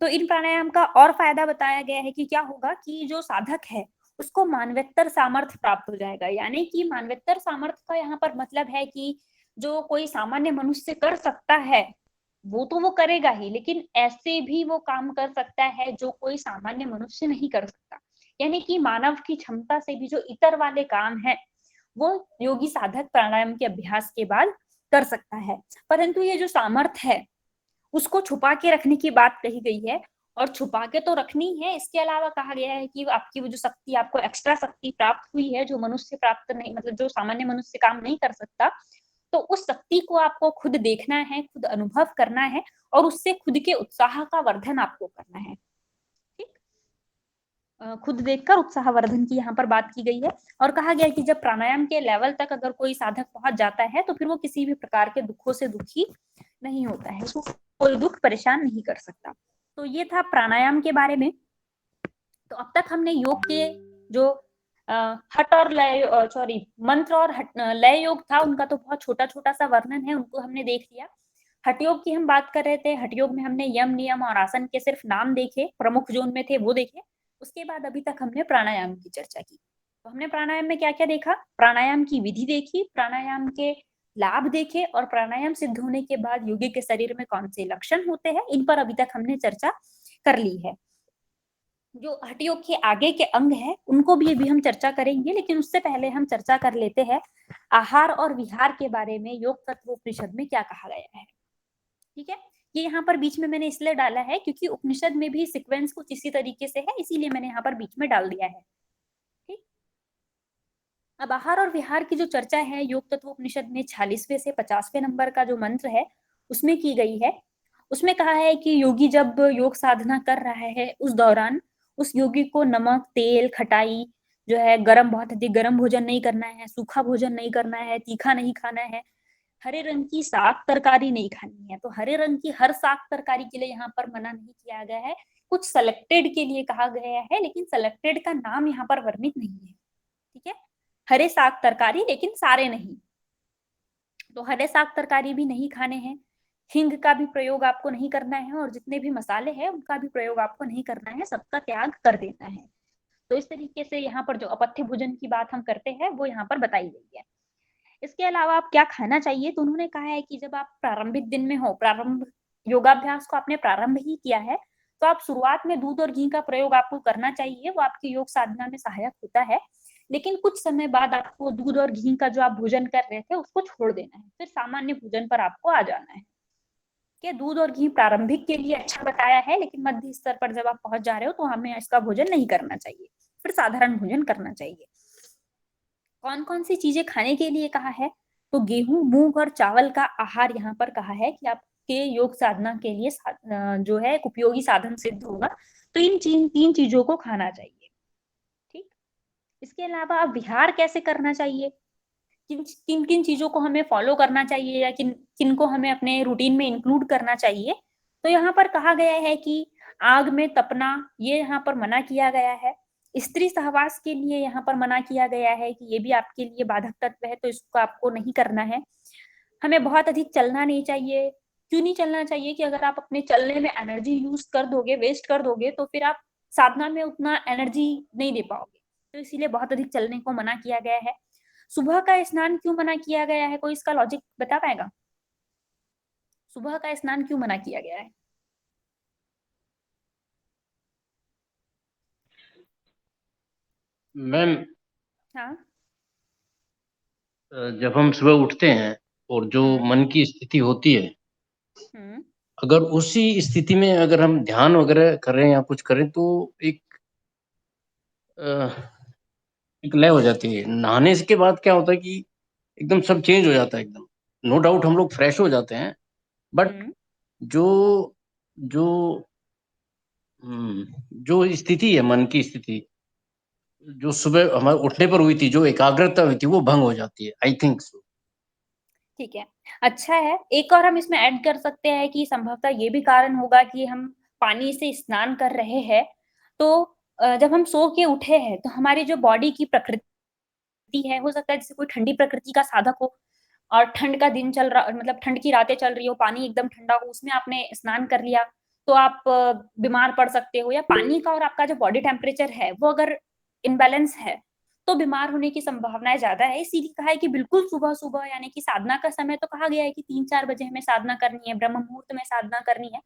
तो इन प्राणायाम का और फायदा बताया गया है कि क्या होगा कि जो साधक है उसको मानवेतर सामर्थ्य प्राप्त हो जाएगा। यानी कि मानवेतर सामर्थ्य का यहाँ पर मतलब है कि जो कोई सामान्य मनुष्य कर सकता है वो तो वो करेगा ही, लेकिन ऐसे भी वो काम कर सकता है जो कोई सामान्य मनुष्य नहीं कर सकता। यानी कि मानव की क्षमता से भी जो इतर वाले काम है वो योगी साधक प्राणायाम के अभ्यास के बाद कर सकता है। परंतु ये जो सामर्थ्य है उसको छुपा के रखने की बात कही गई है, और छुपा के तो रखनी है, इसके अलावा कहा गया है कि आपकी वो जो शक्ति, आपको एक्स्ट्रा शक्ति प्राप्त हुई है जो मनुष्य प्राप्त नहीं, मतलब जो सामान्य मनुष्य काम नहीं कर सकता, तो उस शक्ति को आपको खुद देखना है, खुद अनुभव करना है, और उससे खुद के उत्साह का वर्धन आपको करना है। ठीक, खुद देखकर उत्साहवर्धन की यहाँ पर बात की गई है। और कहा गया कि जब प्राणायाम के लेवल तक अगर कोई साधक पहुंच जाता है तो फिर वो किसी भी प्रकार के दुखों से दुखी नहीं होता है, उसको कोई दुख परेशान नहीं कर सकता। तो ये था प्राणायाम के बारे में। तो अब तक हमने योग के जो हठ और लय, सॉरी, मंत्र और लय योग था उनका तो बहुत छोटा छोटा सा वर्णन है, उनको हमने देख लिया। हठ योग की हम बात कर रहे थे। हठ योग में हमने यम, नियम और आसन के सिर्फ नाम देखे, प्रमुख जोन में थे वो देखे। उसके बाद अभी तक हमने प्राणायाम की चर्चा की। तो हमने प्राणायाम में क्या क्या देखा? प्राणायाम की विधि देखी, प्राणायाम के लाभ देखे, और प्राणायाम सिद्ध होने के बाद योगी के शरीर में कौन से लक्षण होते हैं, इन पर अभी तक हमने चर्चा कर ली है। जो हठ योग के आगे के अंग है उनको भी अभी हम चर्चा करेंगे, लेकिन उससे पहले हम चर्चा कर लेते हैं आहार और विहार के बारे में योग तत्वोपनिषद में क्या कहा गया है। ठीक है, ये यहाँ पर बीच में मैंने इसलिए डाला है क्योंकि उपनिषद में भी सीक्वेंस कुछ इसी तरीके से है, इसीलिए मैंने यहाँ पर बीच में डाल दिया है। ठीक, अब आहार और विहार की जो चर्चा है योग तत्वोपनिषद में 46वें से 50वें नंबर का जो मंत्र है उसमें की गई है। उसमें कहा है कि योगी जब योग साधना कर रहा है उस दौरान उस योगी को नमक, तेल, खटाई जो है, गर्म, बहुत अधिक गर्म भोजन नहीं करना है, सूखा भोजन नहीं करना है, तीखा नहीं खाना है, हरे रंग की साग तरकारी नहीं खानी है। तो हरे रंग की हर साग तरकारी के लिए यहाँ पर मना नहीं किया गया है, कुछ सेलेक्टेड के लिए कहा गया है, लेकिन सेलेक्टेड का नाम यहाँ पर वर्णित नहीं है। ठीक है, हरे साग तरकारी, लेकिन सारे नहीं। तो हरे साग तरकारी भी नहीं खाने हैं, हिंग का भी प्रयोग आपको नहीं करना है, और जितने भी मसाले हैं उनका भी प्रयोग आपको नहीं करना है, सबका त्याग कर देना है। तो इस तरीके से यहाँ पर जो अपथ्य भोजन की बात हम करते हैं वो यहाँ पर बताई गई है। इसके अलावा आप क्या खाना चाहिए, तो उन्होंने कहा है कि जब आप प्रारंभिक दिन में हो, प्रारंभ योगाभ्यास को आपने प्रारंभ ही किया है, तो आप शुरुआत में दूध और घी का प्रयोग आपको करना चाहिए, वो आपकी योग साधना में सहायक होता है। लेकिन कुछ समय बाद आपको दूध और घी का जो आप भोजन कर रहे थे उसको छोड़ देना है, फिर सामान्य भोजन पर आपको आ जाना है। कि दूध और घी प्रारंभिक के लिए अच्छा बताया है, लेकिन मध्य स्तर पर जब आप पहुंच जा रहे हो तो हमें इसका भोजन नहीं करना चाहिए, फिर साधारण भोजन करना चाहिए। कौन कौन सी चीजें खाने के लिए कहा है, तो गेहूं, मूंग और चावल का आहार यहाँ पर कहा है कि आपके योग साधना के लिए जो है एक उपयोगी साधन सिद्ध होगा। तो इन तीन चीजों को खाना चाहिए। ठीक, इसके अलावा अब विहार कैसे करना चाहिए, किन किन किन चीजों को हमें फॉलो करना चाहिए, या किन किन को हमें अपने रूटीन में इंक्लूड करना चाहिए, तो यहाँ पर कहा गया है कि आग में तपना ये यहाँ पर मना किया गया है। स्त्री सहवास के लिए यहाँ पर मना किया गया है कि ये भी आपके लिए बाधक तत्व है, तो इसको आपको नहीं करना है। हमें बहुत अधिक चलना नहीं चाहिए। क्यों नहीं चलना चाहिए कि अगर आप अपने चलने में एनर्जी यूज कर दोगे, वेस्ट कर दोगे, तो फिर आप साधना में उतना एनर्जी नहीं दे पाओगे, तो इसीलिए बहुत अधिक चलने को मना किया गया है। सुबह का स्नान क्यों मना किया गया है, कोई इसका लॉजिक बता पाएगा? सुबह का स्नान क्यों मना किया गया है? मैम, हाँ। जब हम सुबह उठते हैं और जो मन की स्थिति होती है, हम्म अगर उसी स्थिति में अगर हम ध्यान वगैरह करें या कुछ करें तो एक एक लय हो जाती है। नहाने के बाद क्या होता है कि एकदम सब चेंज हो जाता है एकदम। नो डाउट हम लोग फ्रेश हो जाते हैं, बट जो जो जो स्थिति है, मन की स्थिति जो सुबह हमारे उठने पर हुई थी, जो एकाग्रता हुई थी, वो भंग हो जाती है। I think so. ठीक है, अच्छा है। एक और हम इसमें ऐड कर सकते हैं कि संभवतः ये भी कारण होगा कि हम पानी से स्नान कर रहे हैं, तो जब हम सो के उठे हैं तो हमारी जो बॉडी की प्रकृति है, हो सकता है जैसे कोई ठंडी प्रकृति का साधक हो और ठंड का दिन चल रहा, मतलब ठंड की रातें चल रही हो, पानी एकदम ठंडा हो, उसमें आपने स्नान कर लिया, तो आप बीमार पड़ सकते हो, या पानी का और आपका जो बॉडी टेम्परेचर है वो अगर इनबैलेंस है तो बीमार होने की संभावनाएं ज्यादा है। इसीलिए कहा है कि बिल्कुल सुबह सुबह, यानी कि साधना का समय तो कहा गया है कि 3-4 बजे हमें साधना करनी है, ब्रह्म मुहूर्त में साधना करनी है।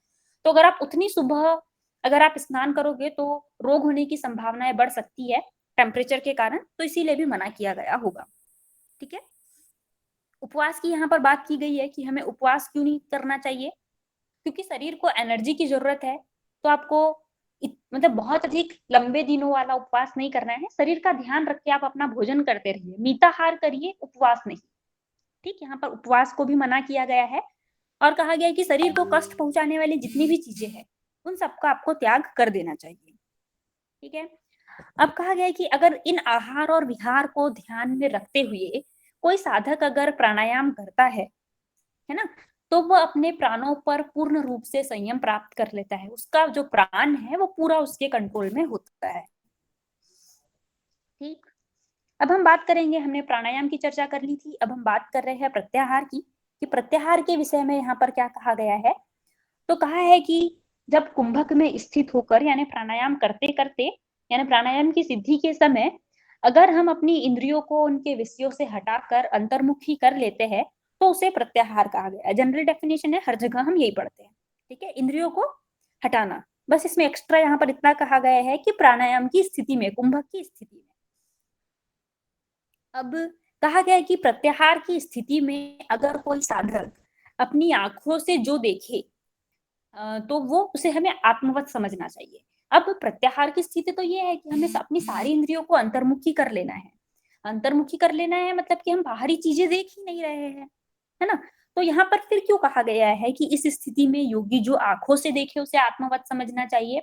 तो अगर आप उतनी सुबह अगर आप स्नान करोगे तो रोग होने की संभावनाएं बढ़ सकती है टेम्परेचर के कारण, तो इसीलिए भी मना किया गया होगा। ठीक है। उपवास की यहाँ पर बात की गई है कि हमें उपवास क्यों नहीं करना चाहिए, क्योंकि शरीर को एनर्जी की जरूरत है। तो आपको मतलब बहुत अधिक लंबे दिनों वाला उपवास नहीं करना है। शरीर का ध्यान रख के आप अपना भोजन करते रहिए, मिताहार करिए, उपवास नहीं। ठीक, यहाँ पर उपवास को भी मना किया गया है और कहा गया है कि शरीर को कष्ट पहुंचाने वाली जितनी भी चीजें हैं उन सबका आपको त्याग कर देना चाहिए। ठीक है। अब कहा गया है कि अगर इन आहार और विहार को ध्यान में रखते हुए कोई साधक अगर प्राणायाम करता है ना, तो वो अपने प्राणों पर पूर्ण रूप से संयम प्राप्त कर लेता है। उसका जो प्राण है वो पूरा उसके कंट्रोल में होता है। ठीक, अब हम बात करेंगे, हमने प्राणायाम की चर्चा कर ली थी, अब हम बात कर रहे हैं प्रत्याहार की, कि प्रत्याहार के विषय में यहाँ पर क्या कहा गया है। तो कहा है कि जब कुंभक में स्थित होकर यानी प्राणायाम करते करते, यानी प्राणायाम की सिद्धि के समय अगर हम अपनी इंद्रियों को उनके विषयों से हटाकर अंतर्मुखी कर लेते हैं तो उसे प्रत्याहार कहा गया है। जनरल डेफिनेशन है, हर जगह हम यही पढ़ते हैं। ठीक है, इंद्रियों को हटाना, बस इसमें एक्स्ट्रा यहाँ पर इतना कहा गया है कि प्राणायाम की स्थिति में, कुंभक की स्थिति में। अब कहा गया है कि प्रत्याहार की स्थिति में अगर कोई साधक अपनी आंखों से जो देखे तो वो उसे हमें आत्मवत समझना चाहिए। अब प्रत्याहार की स्थिति तो ये है कि हमें अपनी सारी इंद्रियों को अंतर्मुखी कर लेना है। अंतर्मुखी कर लेना है मतलब कि हम बाहरी चीजें देख ही नहीं रहे हैं, है ना। तो यहाँ पर फिर क्यों कहा गया है कि इस स्थिति में योगी जो आंखों से देखे उसे आत्मवत समझना चाहिए।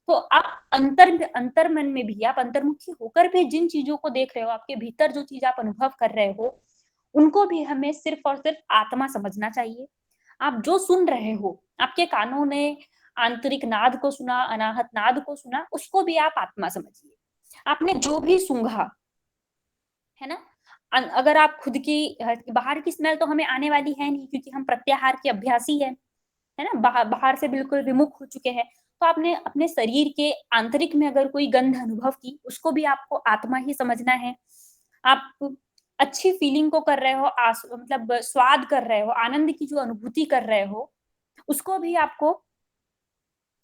तो आप अंतर मन में भी, आप अंतर्मुखी होकर भी जिन चीजों को देख रहे हो, आपके भीतर जो चीज आप अनुभव कर रहे हो, उनको भी हमें सिर्फ और सिर्फ आत्मा समझना चाहिए। आप जो सुन रहे हो, आपके कानों ने आंतरिक नाद को सुना, अनाहत नाद को सुना, उसको भी आप आत्मा समझिए। आपने जो भी सूंघा, है ना, अगर आप खुद की बाहर की स्मेल तो हमें आने वाली है नहीं क्योंकि हम प्रत्याहार के अभ्यासी है ना, बाहर से बिल्कुल विमुख हो चुके हैं। तो आपने अपने शरीर के आंतरिक में अगर कोई गंध अनुभव की, उसको भी आपको आत्मा ही समझना है। आप अच्छी फीलिंग को कर रहे हो, मतलब स्वाद कर रहे हो, आनंद की जो अनुभूति कर रहे हो, उसको भी आपको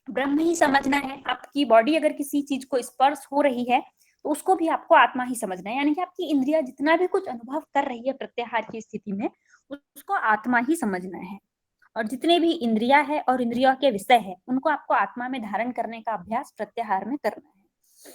ब्रह्म ही समझना है। आपकी बॉडी अगर किसी चीज को स्पर्श हो रही है तो उसको भी आपको आत्मा ही समझना है। यानी कि आपकी इंद्रिया जितना भी कुछ अनुभव कर रही है प्रत्याहार की स्थिति में, उसको आत्मा ही समझना है। और जितने भी इंद्रिया है और इंद्रियों के विषय है, उनको आपको आत्मा में धारण करने का अभ्यास प्रत्याहार में करना है।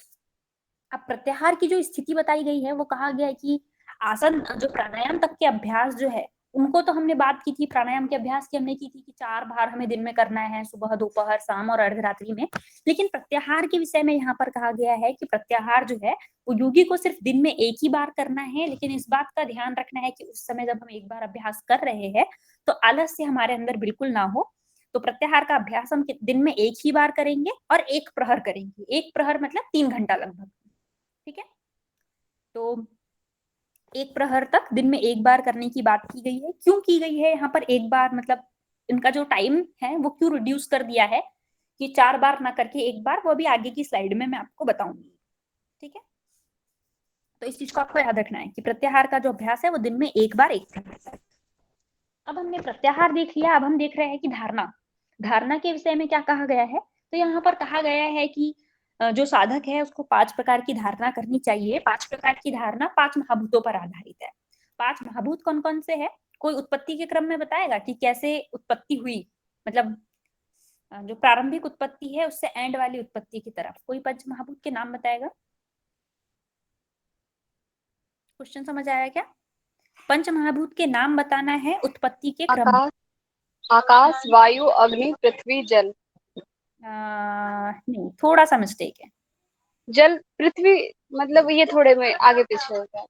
अब प्रत्याहार की जो स्थिति बताई गई है वो कहा गया है कि आसन, जो प्राणायाम तक के अभ्यास जो है उनको तो हमने बात की थी, प्राणायाम के अभ्यास की हमने की थी कि 4 बार हमें दिन में करना है, सुबह, दोपहर, शाम और अर्धरात्रि में। लेकिन प्रत्याहार के विषय में यहाँ पर कहा गया है कि प्रत्याहार जो है वो योगी को सिर्फ दिन में एक ही बार करना है। लेकिन इस बात का ध्यान रखना है कि उस समय जब हम एक बार अभ्यास कर रहे हैं तो आलस्य हमारे अंदर बिल्कुल ना हो। तो प्रत्याहार का अभ्यास हम दिन में एक ही बार करेंगे और 1 प्रहर करेंगे। 1 प्रहर मतलब 3 घंटा लगभग। ठीक है, तो 1 प्रहर तक दिन में 1 बार करने की बात की गई है। क्यों की गई है यहाँ पर 1 बार, मतलब इनका जो टाइम है वो क्यों रिड्यूस कर दिया है कि 4 बार ना करके 1 बार, वो अभी आगे की स्लाइड में मैं आपको बताऊंगी। ठीक है, तो इस चीज को आपको याद रखना है कि प्रत्याहार का जो अभ्यास है वो दिन में 1 बार 1 प्रहर। अब हमने प्रत्याहार देख लिया, अब हम देख रहे हैं कि धारणा, धारणा के विषय में क्या कहा गया है। तो यहाँ पर कहा गया है कि जो साधक है उसको 5 प्रकार की धारणा करनी चाहिए। 5 प्रकार की धारणा 5 महाभूतों पर आधारित है। 5 महाभूत कौन कौन से है, कोई उत्पत्ति के क्रम में बताएगा कि कैसे उत्पत्ति हुई, मतलब जो प्रारंभिक उत्पत्ति है उससे एंड वाली उत्पत्ति की तरफ, कोई 5 महाभूत के नाम बताएगा। क्वेश्चन समझ आया क्या? पंच महाभूत के नाम बताना है उत्पत्ति के क्रम। आकाश, आकाश, वायु, अग्नि, पृथ्वी, जल। नहीं, थोड़ा सा मिस्टेक है। जल, पृथ्वी, मतलब ये थोड़े में आगे पीछे होता है।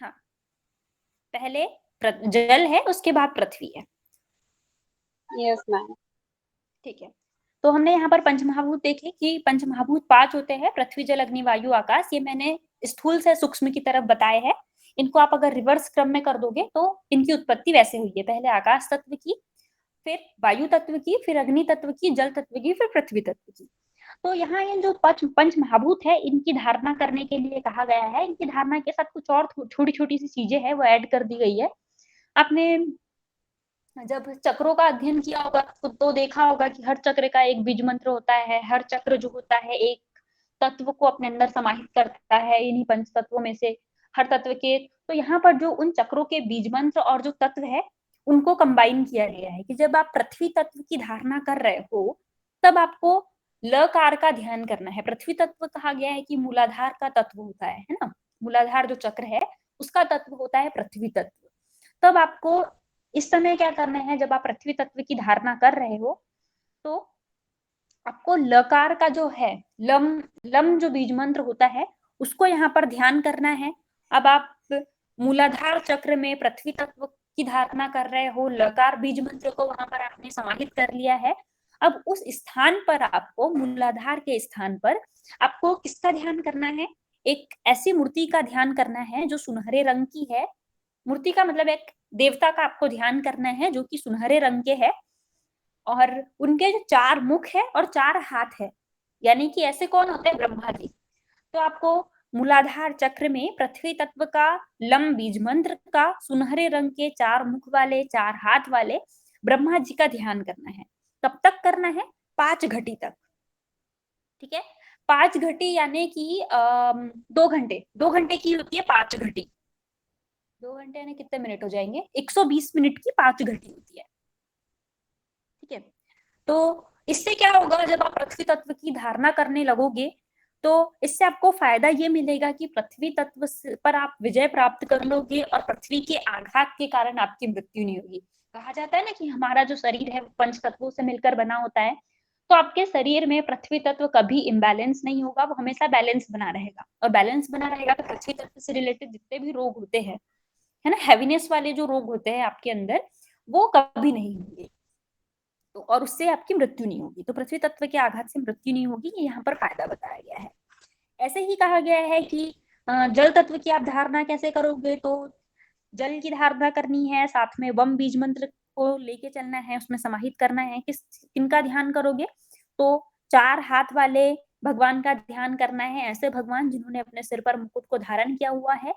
हाँ, पहले जल है, उसके बाद पृथ्वी है। Yes ma'am. ठीक है, तो हमने यहाँ पर पंचमहाभूत देखे कि पंचमहाभूत 5 होते हैं, पृथ्वी, जल, अग्नि, वायु, आकाश। ये मैंने स्थूल से सूक्ष्म की तरफ बताए हैं। इनको आप अगर रिवर्स क्रम में कर दोगे तो इनकी उत्पत्ति वैसे हुई है, पहले आकाश तत्व की, फिर वायु तत्व की, फिर अग्नि तत्व की, जल तत्व की, फिर पृथ्वी तत्व की। तो यहाँ ये जो पंच महाभूत है, इनकी धारणा करने के लिए कहा गया है। इनकी धारणा के साथ कुछ और छोटी छोटी सी चीजें हैं, वो ऐड कर दी गई है। आपने जब चक्रों का अध्ययन किया होगा तो देखा होगा कि हर चक्र का एक बीज मंत्र होता है। हर चक्र जो होता है एक तत्व को अपने अंदर समाहित करता है, इन्हीं पंच तत्वों में से हर तत्व के। तो यहाँ पर जो उन चक्रों के बीज मंत्र और जो तत्व है उनको कंबाइन किया गया है कि जब आप पृथ्वी तत्व की धारणा कर रहे हो तब आपको लकार का ध्यान करना है। पृथ्वी तत्व कहा गया है कि मूलाधार का तत्व होता है ना। मूलाधार जो चक्र है उसका तत्व होता है पृथ्वी तत्व। तब आपको इस समय क्या करना है, जब आप पृथ्वी तत्व की धारणा कर रहे हो तो आपको लकार का जो है लम जो बीज मंत्र होता है उसको यहाँ पर ध्यान करना है। अब आप मूलाधार चक्र में पृथ्वी तत्व की धारणा कर रहे हो, लकार बीज मंत्र को वहां पर आपने समाहित कर लिया है। अब उस स्थान पर आपको, मूलाधार के स्थान पर आपको किसका ध्यान करना है, एक ऐसी मूर्ति का ध्यान करना है जो सुनहरे रंग की है। मूर्ति का मतलब एक देवता का आपको ध्यान करना है जो कि सुनहरे रंग के है और उनके जो 4 मुख है और 4 हाथ है, यानी कि ऐसे कौन होते हैं, ब्रह्मा जी। तो आपको मूलाधार चक्र में पृथ्वी तत्व का लम बीज मंत्र का सुनहरे रंग के 4 मुख वाले 4 हाथ वाले ब्रह्मा जी का ध्यान करना है। कब तक करना है, 5 घटी तक। ठीक है, 5 घटी यानी कि 2 घंटे, 2 घंटे की होती है 5 घटी। 2 घंटे यानी कितने मिनट हो जाएंगे, 120 मिनट की 5 घटी होती है। ठीक है, तो इससे क्या होगा, जब आप पृथ्वी तत्व की धारणा करने लगोगे तो इससे आपको फायदा ये मिलेगा कि पृथ्वी तत्व पर आप विजय प्राप्त कर लोगे और पृथ्वी के आघात के कारण आपकी मृत्यु नहीं होगी। कहा जाता है ना कि हमारा जो शरीर है वो पंच तत्वों से मिलकर बना होता है, तो आपके शरीर में पृथ्वी तत्व कभी इम्बैलेंस नहीं होगा, वो हमेशा बैलेंस बना रहेगा। और बैलेंस बना रहेगा तो पृथ्वी तत्व से रिलेटेड जितने भी रोग होते हैं, है ना, हैवीनेस वाले जो रोग होते हैं आपके अंदर, वो कभी नहीं होंगे। तो और उससे आपकी मृत्यु नहीं होगी। तो पृथ्वी तत्व के आघात से मृत्यु नहीं होगी, ये यहाँ पर फायदा बताया गया है। ऐसे ही कहा गया है कि जल तत्व की आप धारणा कैसे करोगे, तो जल की धारणा करनी है, साथ में वम बीज मंत्र को लेके चलना है, उसमें समाहित करना है। किनका ध्यान करोगे, तो 4 हाथ वाले भगवान का ध्यान करना है। ऐसे भगवान जिन्होंने अपने सिर पर मुकुट को धारण किया हुआ है,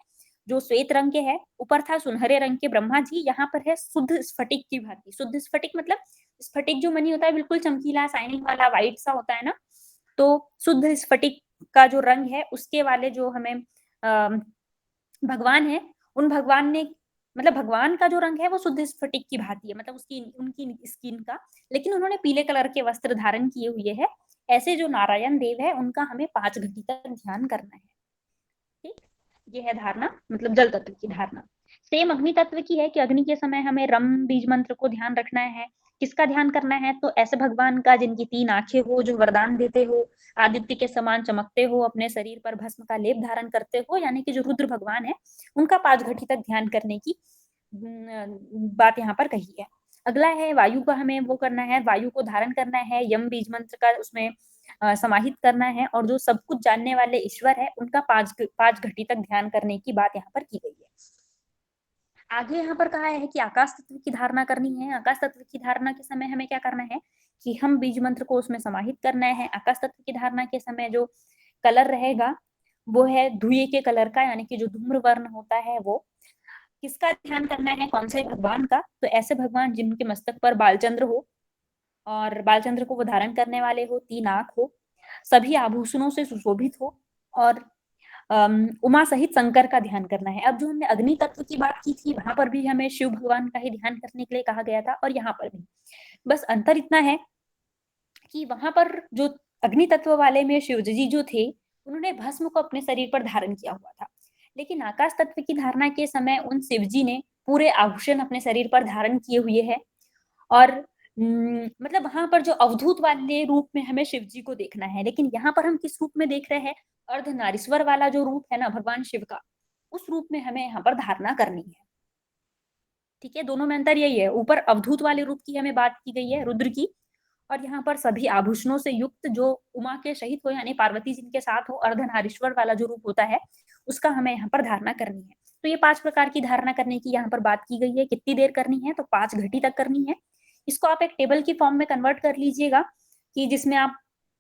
जो श्वेत रंग के है। ऊपर था सुनहरे रंग के ब्रह्मा जी, यहाँ पर है शुद्ध स्फटिक की भांति। शुद्ध स्फटिक मतलब स्फटिक जो मणि होता है बिल्कुल चमकीला शाइनिंग वाला व्हाइट सा होता है ना, तो शुद्ध स्फटिक का जो रंग है उसके वाले जो हमें भगवान है, उन भगवान ने, मतलब भगवान का जो रंग है वो शुद्ध स्फटिक की भांति है, मतलब उसकी उनकी स्किन का, लेकिन उन्होंने पीले कलर के वस्त्र धारण किए हुए है। ऐसे जो नारायण देव है उनका हमें 5 घटी तक ध्यान करना है। ठीक, ये है धारणा, मतलब जल तत्व की धारणा। सेम अग्नि तत्व की है कि अग्नि के समय हमें रम बीज मंत्र को ध्यान रखना है। किसका ध्यान करना है, तो ऐसे भगवान का जिनकी 3 आंखें हो, जो वरदान देते हो, आदित्य के समान चमकते हो, अपने शरीर पर भस्म का लेप धारण करते हो, यानी कि जो रुद्र भगवान है उनका 5 घटी तक ध्यान करने की बात यहाँ पर कही है। अगला है वायु का, हमें वो करना है, वायु को धारण करना है, यम बीज मंत्र का उसमें समाहित करना है, और जो सब कुछ जानने वाले ईश्वर है उनका 5 घटी तक ध्यान करने की बात यहाँ पर की गई है। आगे यहाँ पर कहा है कि आकाश तत्व की धारणा करनी है। आकाश तत्व की धारणा के समय हमें क्या करना है कि हम बीज मंत्र को उसमें समाहित करना है। आकाश तत्व की धारणा के समय जो कलर रहेगा वो है धुएं के कलर का, यानी कि जो धूम्र वर्ण होता है वो। किसका ध्यान करना है, कौन से भगवान का, तो ऐसे भगवान जिनके मस्तक पर बालचंद्र हो और बालचंद्र को वो धारण करने वाले हो, 3 आंख हो, सभी आभूषणों से सुशोभित हो और उमा सहित शंकर का ध्यान करना है। अब जो हमने अग्नि तत्व की बात की थी वहां पर भी हमें शिव भगवान का ही ध्यान करने के लिए कहा गया था, और यहाँ पर भी बस अंतर इतना है कि वहां पर जो अग्नि तत्व वाले में शिव जी जो थे उन्होंने भस्म को अपने शरीर पर धारण किया हुआ था, लेकिन आकाश तत्व की धारणा के समय उन शिव जी ने पूरे आभूषण अपने शरीर पर धारण किए हुए हैं। और मतलब वहां पर जो अवधूत वाले रूप में हमें शिव जी को देखना है, लेकिन यहाँ पर हम किस रूप में देख रहे हैं, अर्धनारीश्वर वाला जो रूप है ना भगवान शिव का, उस रूप में हमें यहाँ पर धारणा करनी है। ठीक है, दोनों में अंतर यही है, ऊपर अवधूत वाले रूप की हमें बात की गई है रुद्र की, और यहाँ पर सभी आभूषणों से युक्त जो उमा के सहित हो, यानी पार्वती जी के साथ हो, अर्धनारीश्वर वाला जो रूप होता है उसका हमें यहाँ पर धारणा करनी है। तो ये 5 प्रकार की धारणा करने की यहाँ पर बात की गई है। कितनी देर करनी है, तो 5 घटी तक करनी है। इसको आप एक टेबल की फॉर्म में कन्वर्ट कर लीजिएगा कि जिसमें आप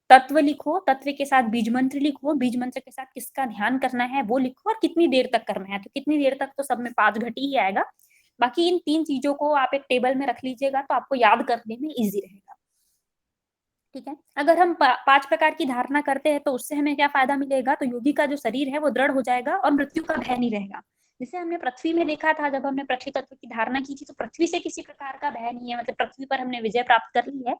तत्व लिखो, तत्व के साथ बीज मंत्र लिखो, बीज मंत्र के साथ किसका ध्यान करना है वो लिखो और कितनी देर तक करना है। तो कितनी देर तक तो सब में 5 घटी ही आएगा। बाकी इन 3 चीजों को आप एक टेबल में रख लीजिएगा तो आपको याद करने में इजी रहेगा। ठीक है, अगर हम 5 प्रकार की धारणा करते हैं तो उससे हमें क्या फायदा मिलेगा, तो योगी का जो शरीर है वो दृढ़ हो जाएगा और मृत्यु का भय नहीं रहेगा। जैसे हमने पृथ्वी में देखा था, जब हमने पृथ्वी तत्व की धारणा की थी तो पृथ्वी से किसी प्रकार का भय नहीं है, मतलब पृथ्वी पर हमने विजय प्राप्त कर ली है।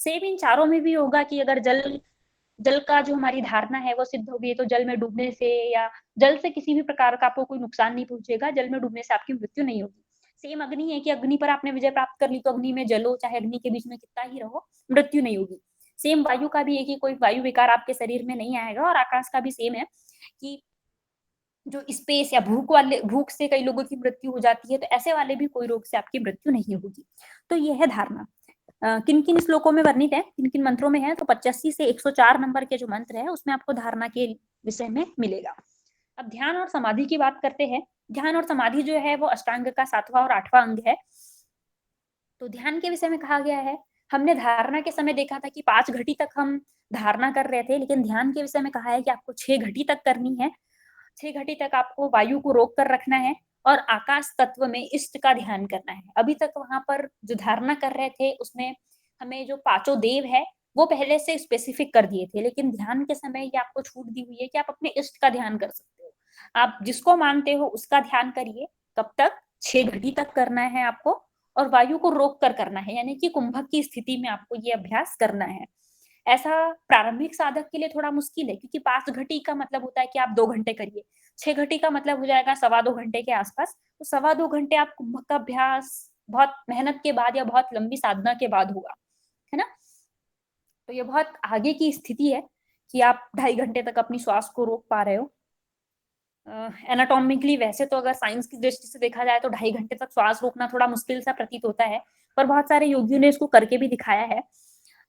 सेम इन चारों में भी होगा कि अगर जल का जो हमारी धारणा है वो सिद्ध होगी तो जल में डूबने से या जल से किसी भी प्रकार का आपको कोई नुकसान नहीं पहुंचेगा, जल में डूबने से आपकी मृत्यु नहीं होगी। सेम अग्नि है कि अग्नि पर आपने विजय प्राप्त कर ली तो अग्नि में जलो, चाहे अग्नि के बीच में कितना ही रहो, मृत्यु नहीं होगी। सेम वायु का भी है कि कोई वायु विकार आपके शरीर में नहीं आएगा, और आकाश का भी सेम है कि जो स्पेस या भूख से कई लोगों की मृत्यु हो जाती है, तो ऐसे वाले भी कोई रोग से आपकी मृत्यु नहीं होगी। तो यह है धारणा। किन किन श्लोकों में वर्णित है, किन किन मंत्रों में है, तो 85 से 104 नंबर के जो मंत्र है उसमें आपको धारणा के विषय में मिलेगा। अब ध्यान और समाधि की बात करते हैं। ध्यान और समाधि जो है वो अष्टांग का 7वां और 8वां अंग है। तो ध्यान के विषय में कहा गया है, हमने धारणा के समय देखा था कि 5 घटी तक हम धारणा कर रहे थे, लेकिन ध्यान के विषय में कहा है कि आपको 6 घटी तक करनी है। 6 घटी तक आपको वायु को रोक कर रखना है और आकाश तत्व में इष्ट का ध्यान करना है। अभी तक वहां पर जो धारणा कर रहे थे उसमें हमें जो 5 देव है वो पहले से स्पेसिफिक कर दिए थे, लेकिन ध्यान के समय ये आपको छूट दी हुई है कि आप अपने इष्ट का ध्यान कर सकते हो। आप जिसको मानते हो उसका ध्यान करिए। कब तक? 6 घटी तक करना है आपको, और वायु को रोक कर करना है, यानी कि कुंभक की स्थिति में आपको ये अभ्यास करना है। ऐसा प्रारंभिक साधक के लिए थोड़ा मुश्किल है, क्योंकि 5 घटी का मतलब होता है कि आप 2 घंटे करिए, 6 घटी का मतलब हो जाएगा 2.25 घंटे के आसपास। तो 2.25 घंटे आप कुंभक का अभ्यास बहुत मेहनत के बाद या बहुत लंबी साधना के बाद होगा, है ना। तो ये बहुत आगे की स्थिति है कि आप 2.5 घंटे तक अपनी श्वास को रोक पा रहे हो। एनाटॉमिकली वैसे तो अगर साइंस की दृष्टि से देखा जाए तो 2.5 घंटे तक श्वास रोकना थोड़ा मुश्किल सा प्रतीत होता है, पर बहुत सारे योगियों ने इसको करके भी दिखाया है।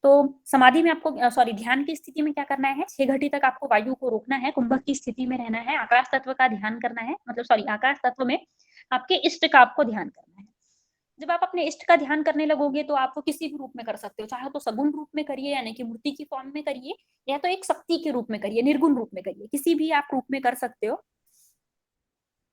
तो समाधि में आपको ध्यान की स्थिति में क्या करना है, 6 घटी तक आपको वायु को रोकना है, कुंभक की स्थिति में रहना है, आकाश तत्व का ध्यान करना है, मतलब आकाश तत्व में आपके इष्ट का आपको ध्यान करना है। जब आप अपने इष्ट का ध्यान करने लगोगे तो आप वो किसी भी रूप में कर सकते हो, चाहे तो सगुण रूप में करिए यानी कि मूर्ति की फॉर्म में करिए, या तो एक शक्ति के रूप में करिए, निर्गुण रूप में करिए, किसी भी आप रूप में कर सकते हो।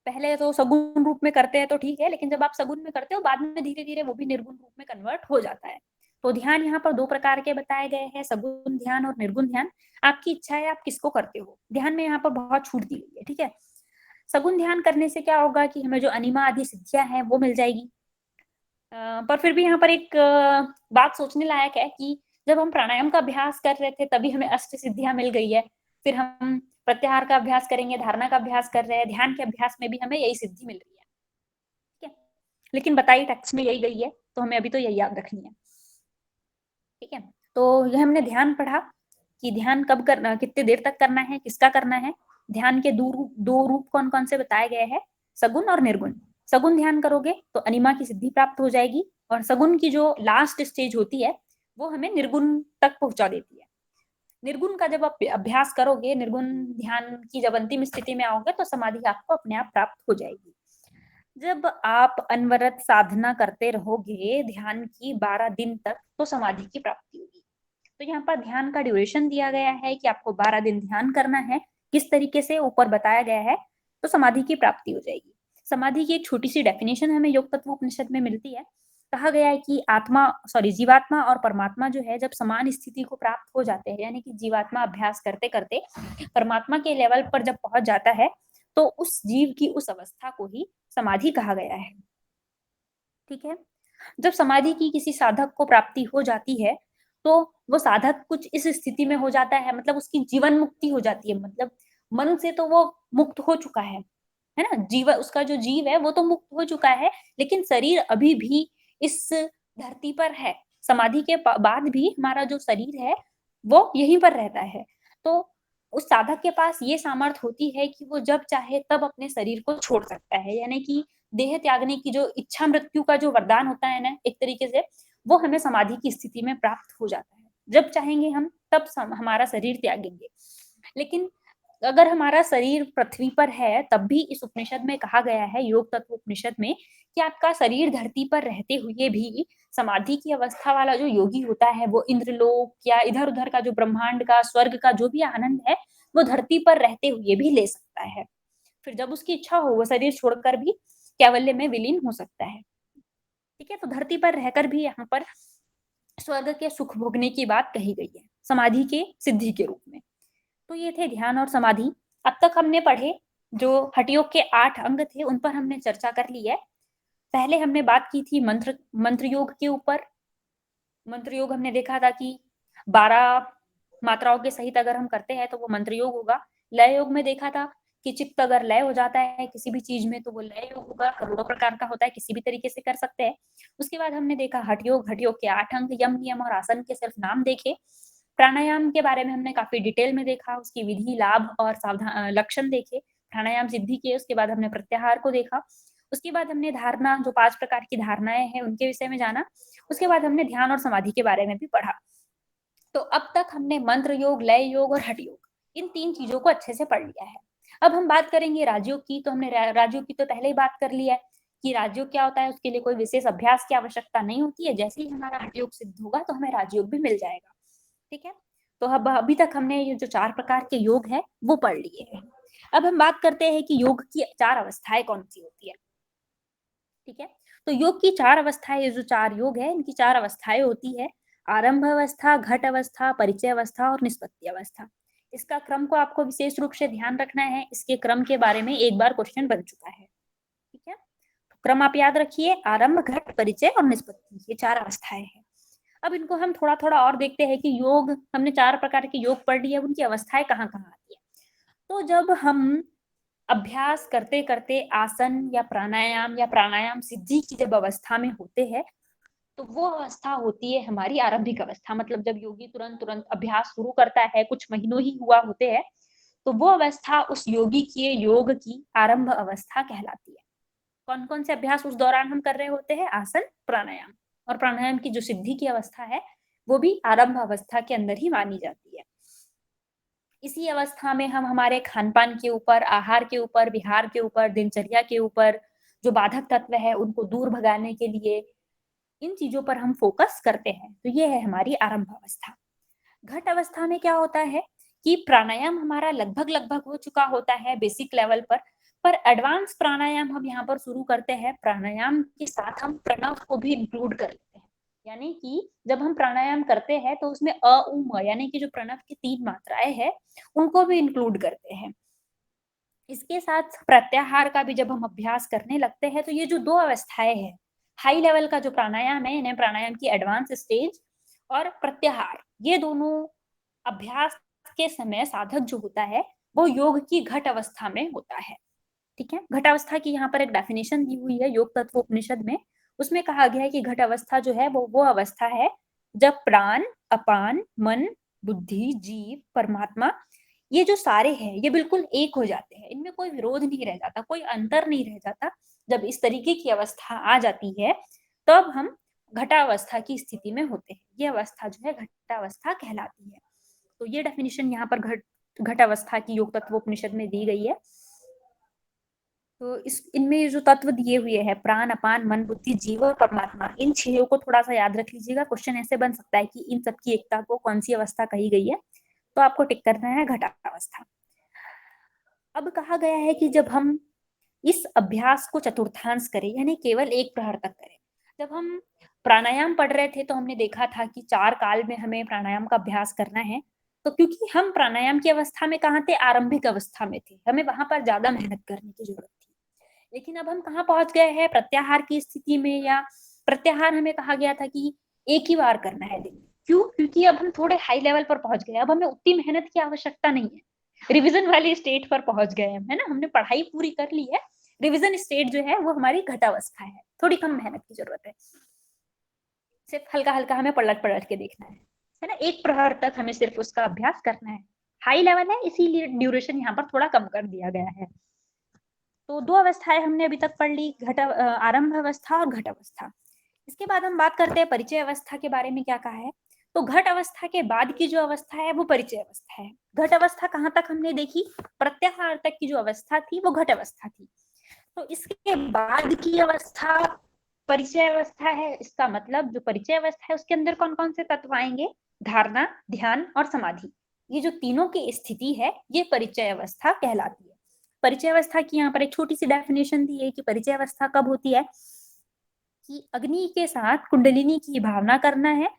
पहले तो सगुण रूप में करते हैं तो ठीक है, लेकिन जब आप सगुण में करते हो बाद में धीरे धीरे वो भी निर्गुण रूप में कन्वर्ट हो जाता है। तो ध्यान यहाँ पर 2 प्रकार के बताए गए हैं, सगुण ध्यान और निर्गुण ध्यान। आपकी इच्छा है आप किसको करते हो। ध्यान में यहाँ पर बहुत छूट दी गई है, ठीक है। सगुण ध्यान करने से क्या होगा कि हमें जो अनिमा आदि सिद्धियां हैं वो मिल जाएगी। पर फिर भी यहाँ पर एक बात सोचने लायक है कि जब हम प्राणायाम का अभ्यास कर रहे थे तभी हमें अष्ट सिद्धियां मिल गई है, फिर हम प्रत्याहार का अभ्यास करेंगे, धारणा का अभ्यास कर रहे हैं, ध्यान के अभ्यास में भी हमें यही सिद्धि मिल रही है, ठीक है। लेकिन बताइए टेक्स्ट में यही गई है तो हमें अभी तो यही याद रखनी है, ठीक है। तो यह हमने ध्यान पढ़ा कि ध्यान कब करना, कितने देर तक करना है, किसका करना है। ध्यान के दो रूप कौन कौन से बताए गए हैं, सगुण और निर्गुण। सगुण ध्यान करोगे तो अनिमा की सिद्धि प्राप्त हो जाएगी, और सगुण की जो लास्ट स्टेज होती है वो हमें निर्गुण तक पहुंचा देती है। निर्गुण का जब आप अभ्यास करोगे, निर्गुण ध्यान की जब अंतिम स्थिति में आओगे तो समाधि आपको अपने आप प्राप्त हो जाएगी। जब आप अनवरत साधना करते रहोगे ध्यान की 12 दिन तक तो समाधि की प्राप्ति होगी। तो यहाँ पर ध्यान का ड्यूरेशन दिया गया है कि आपको 12 दिन ध्यान करना है, किस तरीके से ऊपर बताया गया है, तो समाधि की प्राप्ति हो जाएगी। समाधि की एक छोटी सी डेफिनेशन हमें योग तत्व उपनिषद में मिलती है। कहा गया है कि जीवात्मा और परमात्मा जो है जब समान स्थिति को प्राप्त हो जाते हैं, यानी कि जीवात्मा अभ्यास करते करते परमात्मा के लेवल पर जब पहुंच जाता है तो उस जीव की उस अवस्था को ही समाधि कहा गया है, ठीक है। जब समाधि की किसी साधक को प्राप्ति हो जाती है तो वो साधक कुछ इस स्थिति में हो जाता है, मतलब उसकी जीवन मुक्ति हो जाती है, मतलब मन से तो वो मुक्त हो चुका है ना, जीवन उसका जो जीव है वो तो मुक्त हो चुका है, लेकिन शरीर अभी भी इस धरती पर है। समाधि के बाद भी हमारा जो शरीर है वो यहीं पर रहता है। तो उस साधक के पास ये सामर्थ होती है कि वो जब चाहे तब अपने शरीर को छोड़ सकता है, यानी कि देह त्यागने की जो इच्छा मृत्यु का जो वरदान होता है ना, एक तरीके से वो हमें समाधि की स्थिति में प्राप्त हो जाता है। जब चाहेंगे हम तब हमारा शरीर त्यागेंगे। लेकिन अगर हमारा शरीर पृथ्वी पर है तब भी इस उपनिषद में कहा गया है, योग तत्व उपनिषद में, कि आपका शरीर धरती पर रहते हुए भी समाधि की अवस्था वाला जो योगी होता है वो इंद्रलोक या इधर उधर का जो ब्रह्मांड का, स्वर्ग का जो भी आनंद है वो धरती पर रहते हुए भी ले सकता है। फिर जब उसकी इच्छा हो वो शरीर छोड़कर भी कैवल्य में विलीन हो सकता है। ठीक है, तो धरती पर रहकर भी यहाँ पर स्वर्ग के सुख भोगने की बात कही गई है समाधि के सिद्धि के रूप में। तो ये थे ध्यान और समाधि। अब तक हमने पढ़े जो हठयोग के 8 अंग थे उन पर हमने चर्चा कर ली है। पहले हमने बात की थी मंत्र योग के ऊपर। मंत्र योग हमने देखा था कि 12 मात्राओं के सहित अगर हम करते हैं तो वो मंत्र योग होगा। लय योग में देखा था कि चित्त अगर लय हो जाता है किसी भी चीज में तो वो लय योग होगा, करोड़ों प्रकार का होता है, किसी भी तरीके से कर सकते हैं। उसके बाद हमने देखा हठयोग के 8 अंग, यम नियम और आसन के सिर्फ नाम देखे। प्राणायाम के बारे में हमने काफी डिटेल में देखा, उसकी विधि, लाभ और सावधान लक्षण देखे, प्राणायाम सिद्धि के। उसके बाद हमने प्रत्याहार को देखा। उसके बाद हमने धारणा, जो 5 प्रकार की धारणाएं हैं उनके विषय में जाना। उसके बाद हमने ध्यान और समाधि के बारे में भी पढ़ा। तो अब तक हमने मंत्र योग, लय योग और हठ योग, इन 3 चीजों को अच्छे से पढ़ लिया है। अब हम बात करेंगे राजयोग की। तो हमने राजयोग की तो पहले ही बात कर लिया है कि राजयोग क्या होता है, उसके लिए कोई विशेष अभ्यास की आवश्यकता नहीं होती है। जैसे ही हमारा हठ योग सिद्ध होगा तो हमें राजयोग भी मिल जाएगा। ठीक है, तो अब अभी तक हमने ये जो 4 प्रकार के योग है वो पढ़ लिए हैं। अब हम बात करते हैं कि योग की 4 अवस्थाएं कौन सी होती है। ठीक है, तो योग की 4 अवस्थाएं, ये जो 4 योग है इनकी 4 अवस्थाएं होती है। आरंभ अवस्था, घट अवस्था, परिचय अवस्था और निष्पत्ति अवस्था। इसका क्रम को आपको विशेष रूप से ध्यान रखना है। इसके क्रम के बारे में एक बार क्वेश्चन बन चुका है। ठीक है, तो क्रम आप याद रखिए, आरंभ, घट, परिचय और निष्पत्ति, ये 4 अवस्थाएं हैं। अब इनको हम थोड़ा थोड़ा और देखते हैं कि योग, हमने 4 प्रकार के योग पढ़ लिए, उनकी अवस्थाएं कहाँ कहाँ आती है। तो जब हम अभ्यास करते करते आसन या प्राणायाम सिद्धि की जब अवस्था में होते हैं तो वो अवस्था होती है हमारी आरंभिक अवस्था। मतलब जब योगी तुरंत तुरंत अभ्यास शुरू करता है, कुछ महीनों ही हुआ होते हैं, तो वो अवस्था उस योगी की योग की आरंभ अवस्था कहलाती है। कौन कौन से अभ्यास उस दौरान हम कर रहे होते हैं? आसन, प्राणायाम। और प्राणायाम की जो सिद्धि की अवस्था है वो भी आरंभ अवस्था के अंदर ही मानी जाती है। इसी अवस्था में हम हमारे खान पान के ऊपर, आहार के ऊपर, विहार के ऊपर, दिनचर्या के ऊपर जो बाधक तत्व है उनको दूर भगाने के लिए इन चीजों पर हम फोकस करते हैं। तो ये है हमारी आरंभ अवस्था। घट अवस्था में क्या होता है कि प्राणायाम हमारा लगभग लगभग हो चुका होता है बेसिक लेवल पर एडवांस प्राणायाम हम यहाँ पर शुरू करते हैं। प्राणायाम के साथ हम प्रणव को भी इंक्लूड कर लेते हैं। यानी कि जब हम प्राणायाम करते हैं तो उसमें अ, उ, म यानी कि जो प्रणव की 3 मात्राएं हैं उनको भी इंक्लूड करते हैं। इसके साथ प्रत्याहार का भी जब हम अभ्यास करने लगते हैं तो ये जो 2 अवस्थाएं हैं, हाई लेवल का जो प्राणायाम है, इन्हें प्राणायाम की एडवांस स्टेज, और प्रत्याहार, ये दोनों अभ्यास के समय साधक जो होता है वो योग की घट अवस्था में होता है। ठीक है, घट अवस्था की यहाँ पर एक डेफिनेशन दी हुई है योग तत्व उपनिषद में। उसमें कहा गया है कि घट अवस्था जो है वो अवस्था है जब प्राण, अपान, मन, बुद्धि, जीव, परमात्मा, ये जो सारे हैं ये बिल्कुल एक हो जाते हैं। इनमें कोई विरोध नहीं रह जाता, कोई अंतर नहीं रह जाता। जब इस तरीके की अवस्था आ जाती है तब हम घटावस्था की स्थिति में होते हैं। ये अवस्था जो है घटावस्था कहलाती है। तो ये डेफिनेशन यहाँ पर घट अवस्था की योग तत्व उपनिषद में दी गई है। तो इनमें जो तत्व दिए हुए हैं, प्राण, अपान, मन, बुद्धि, जीव और परमात्मा, इन 6 को थोड़ा सा याद रख लीजिएगा। क्वेश्चन ऐसे बन सकता है कि इन सबकी एकता को कौन सी अवस्था कही गई है, तो आपको टिक करना है घटावस्था। अब कहा गया है कि जब हम इस अभ्यास को चतुर्थांश करें, यानी केवल 1 प्रहर तक करें। जब हम प्राणायाम पढ़ रहे थे तो हमने देखा था कि 4 काल में हमें प्राणायाम का अभ्यास करना है। तो क्योंकि हम प्राणायाम की अवस्था में कहाँ थे? आरंभिक अवस्था में थे, हमें वहां पर ज्यादा मेहनत करने की जरूरत थी। लेकिन अब हम कहाँ पहुंच गए हैं? प्रत्याहार की स्थिति में। या प्रत्याहार हमें कहा गया था कि 1 ही बार करना है दिन में। क्यों? क्योंकि अब हम थोड़े हाई लेवल पर पहुंच गए, अब हमें उतनी मेहनत की आवश्यकता नहीं है। रिविजन वाली स्टेट पर पहुंच गए हम, है ना, हमने पढ़ाई पूरी कर ली है। रिविजन स्टेट जो है वो हमारी घटावस्था है, थोड़ी कम मेहनत की जरूरत है। सिर्फ हल्का हल्का हमें पलट पलट के देखना है ना। 1 प्रहर तक हमें सिर्फ उसका अभ्यास करना है। हाई लेवल है इसीलिए ड्यूरेशन यहाँ पर थोड़ा कम कर दिया गया है। तो 2 अवस्थाएं हमने अभी तक पढ़ ली, आरंभ अवस्था और घट अवस्था। इसके बाद हम बात करते हैं परिचय अवस्था के बारे में। क्या कहा है? तो घट अवस्था के बाद की जो अवस्था है वो परिचय अवस्था है। घट अवस्था कहाँ तक हमने देखी, प्रत्याहार तक की जो अवस्था थी वो घट अवस्था थी। तो इसके बाद की अवस्था परिचय अवस्था है। इसका मतलब जो परिचय अवस्था है उसके अंदर कौन कौन से तत्व आएंगे, धारणा, ध्यान और समाधि। ये जो तीनों की स्थिति है ये परिचय अवस्था कहलाती है। परिचय अवस्था की यहाँ पर एक छोटी सी डेफिनेशन दी है कि परिचय अवस्था कब होती है कि अग्नि के साथ कुंडलिनी की भावना करना है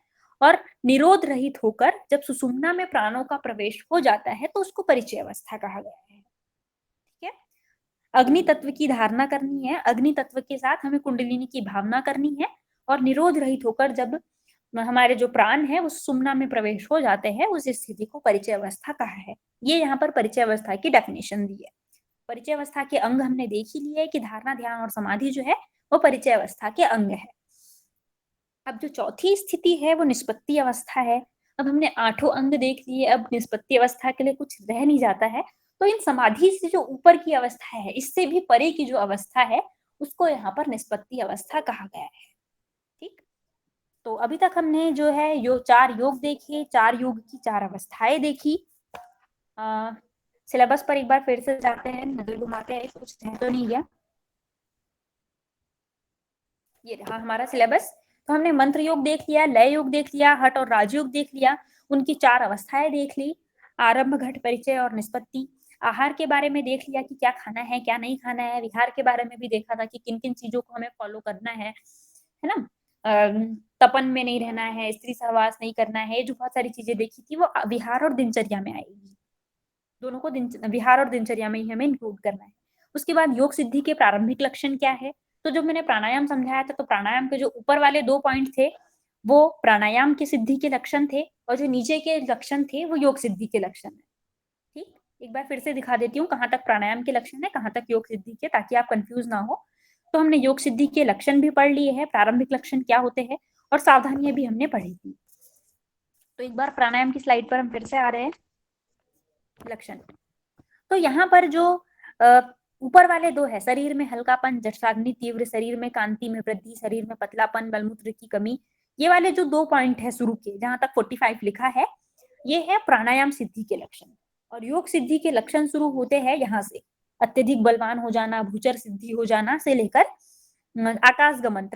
और निरोध रहित होकर जब सुषुम्ना में प्राणों का प्रवेश हो जाता है तो उसको परिचय अवस्था कहा गया है। ठीक है, अग्नि तत्व की धारणा करनी है, अग्नि तत्व के साथ हमें कुंडलिनी की भावना करनी है और निरोध रहित होकर जब हमारे जो प्राण है वो सुषुम्ना में प्रवेश हो जाते हैं उस स्थिति को परिचय अवस्था कहा है। ये यहाँ पर परिचय अवस्था की डेफिनेशन दी है। परिचय अवस्था के अंग हमने देख ही लिए कि धारणा, ध्यान और समाधि जो है वो परिचय अवस्था के अंग है। अब जो चौथी स्थिति है वो निष्पत्ति अवस्था है। अब हमने 8 अंग देख लिए, अब निष्पत्ति अवस्था के लिए कुछ रह नहीं जाता है। तो इन समाधि से जो ऊपर की अवस्था है, इससे भी परे की जो अवस्था है उसको यहाँ पर निष्पत्ति अवस्था कहा गया है। ठीक, तो अभी तक हमने जो है 4 योग देखे, 4 योग की 4 अवस्थाएं देखी। सिलेबस पर एक बार फिर से जाते हैं, नजर घुमाते हैं, कुछ रह तो नहीं गया। ये रहा हमारा सिलेबस। तो हमने मंत्र योग देख लिया, लय योग देख लिया, हठ और राजयोग देख लिया, उनकी 4 अवस्थाएं देख ली, आरंभ, घट, परिचय और निष्पत्ति। आहार के बारे में देख लिया कि क्या खाना है क्या नहीं खाना है। विहार के बारे में भी देखा था कि किन किन चीजों को हमें फॉलो करना है ना। तपन में नहीं रहना है, स्त्री सहवास नहीं करना है, जो बहुत सारी चीजें देखी थी वो विहार और दिनचर्या में आएगी। दोनों को विहार और दिनचर्या में ही हमें इंक्लूड करना है। उसके बाद योग सिद्धि के प्रारंभिक लक्षण क्या है। तो जब मैंने प्राणायाम समझाया था तो प्राणायाम के जो ऊपर वाले 2 पॉइंट थे वो प्राणायाम की सिद्धि के लक्षण थे और जो नीचे के लक्षण थे वो योग सिद्धि के लक्षण है। ठीक, एक बार फिर से दिखा देती हूँ कहाँ तक प्राणायाम के लक्षण है, कहाँ तक योग सिद्धि के, ताकि आप कंफ्यूज ना हो। तो हमने योग सिद्धि के लक्षण भी पढ़ लिए हैं, प्रारंभिक लक्षण क्या होते हैं और सावधानियां भी हमने पढ़ी थी। तो एक बार प्राणायाम की स्लाइड पर हम फिर से आ रहे हैं। लक्षण, तो यहाँ पर जो ऊपर वाले 2 है, शरीर में हल्कापन, जठराग्नि तीव्र, शरीर में कांति में वृद्धि, शरीर में पतलापन, बलमूत्र की कमी, ये वाले जो 2 पॉइंट है शुरू के, जहां तक 45 लिखा है, ये है प्राणायाम सिद्धि के लक्षण। और योग सिद्धि के लक्षण शुरू होते हैं यहाँ से, अत्यधिक बलवान हो जाना, भूचर सिद्धि हो जाना से लेकर आकाश गमन,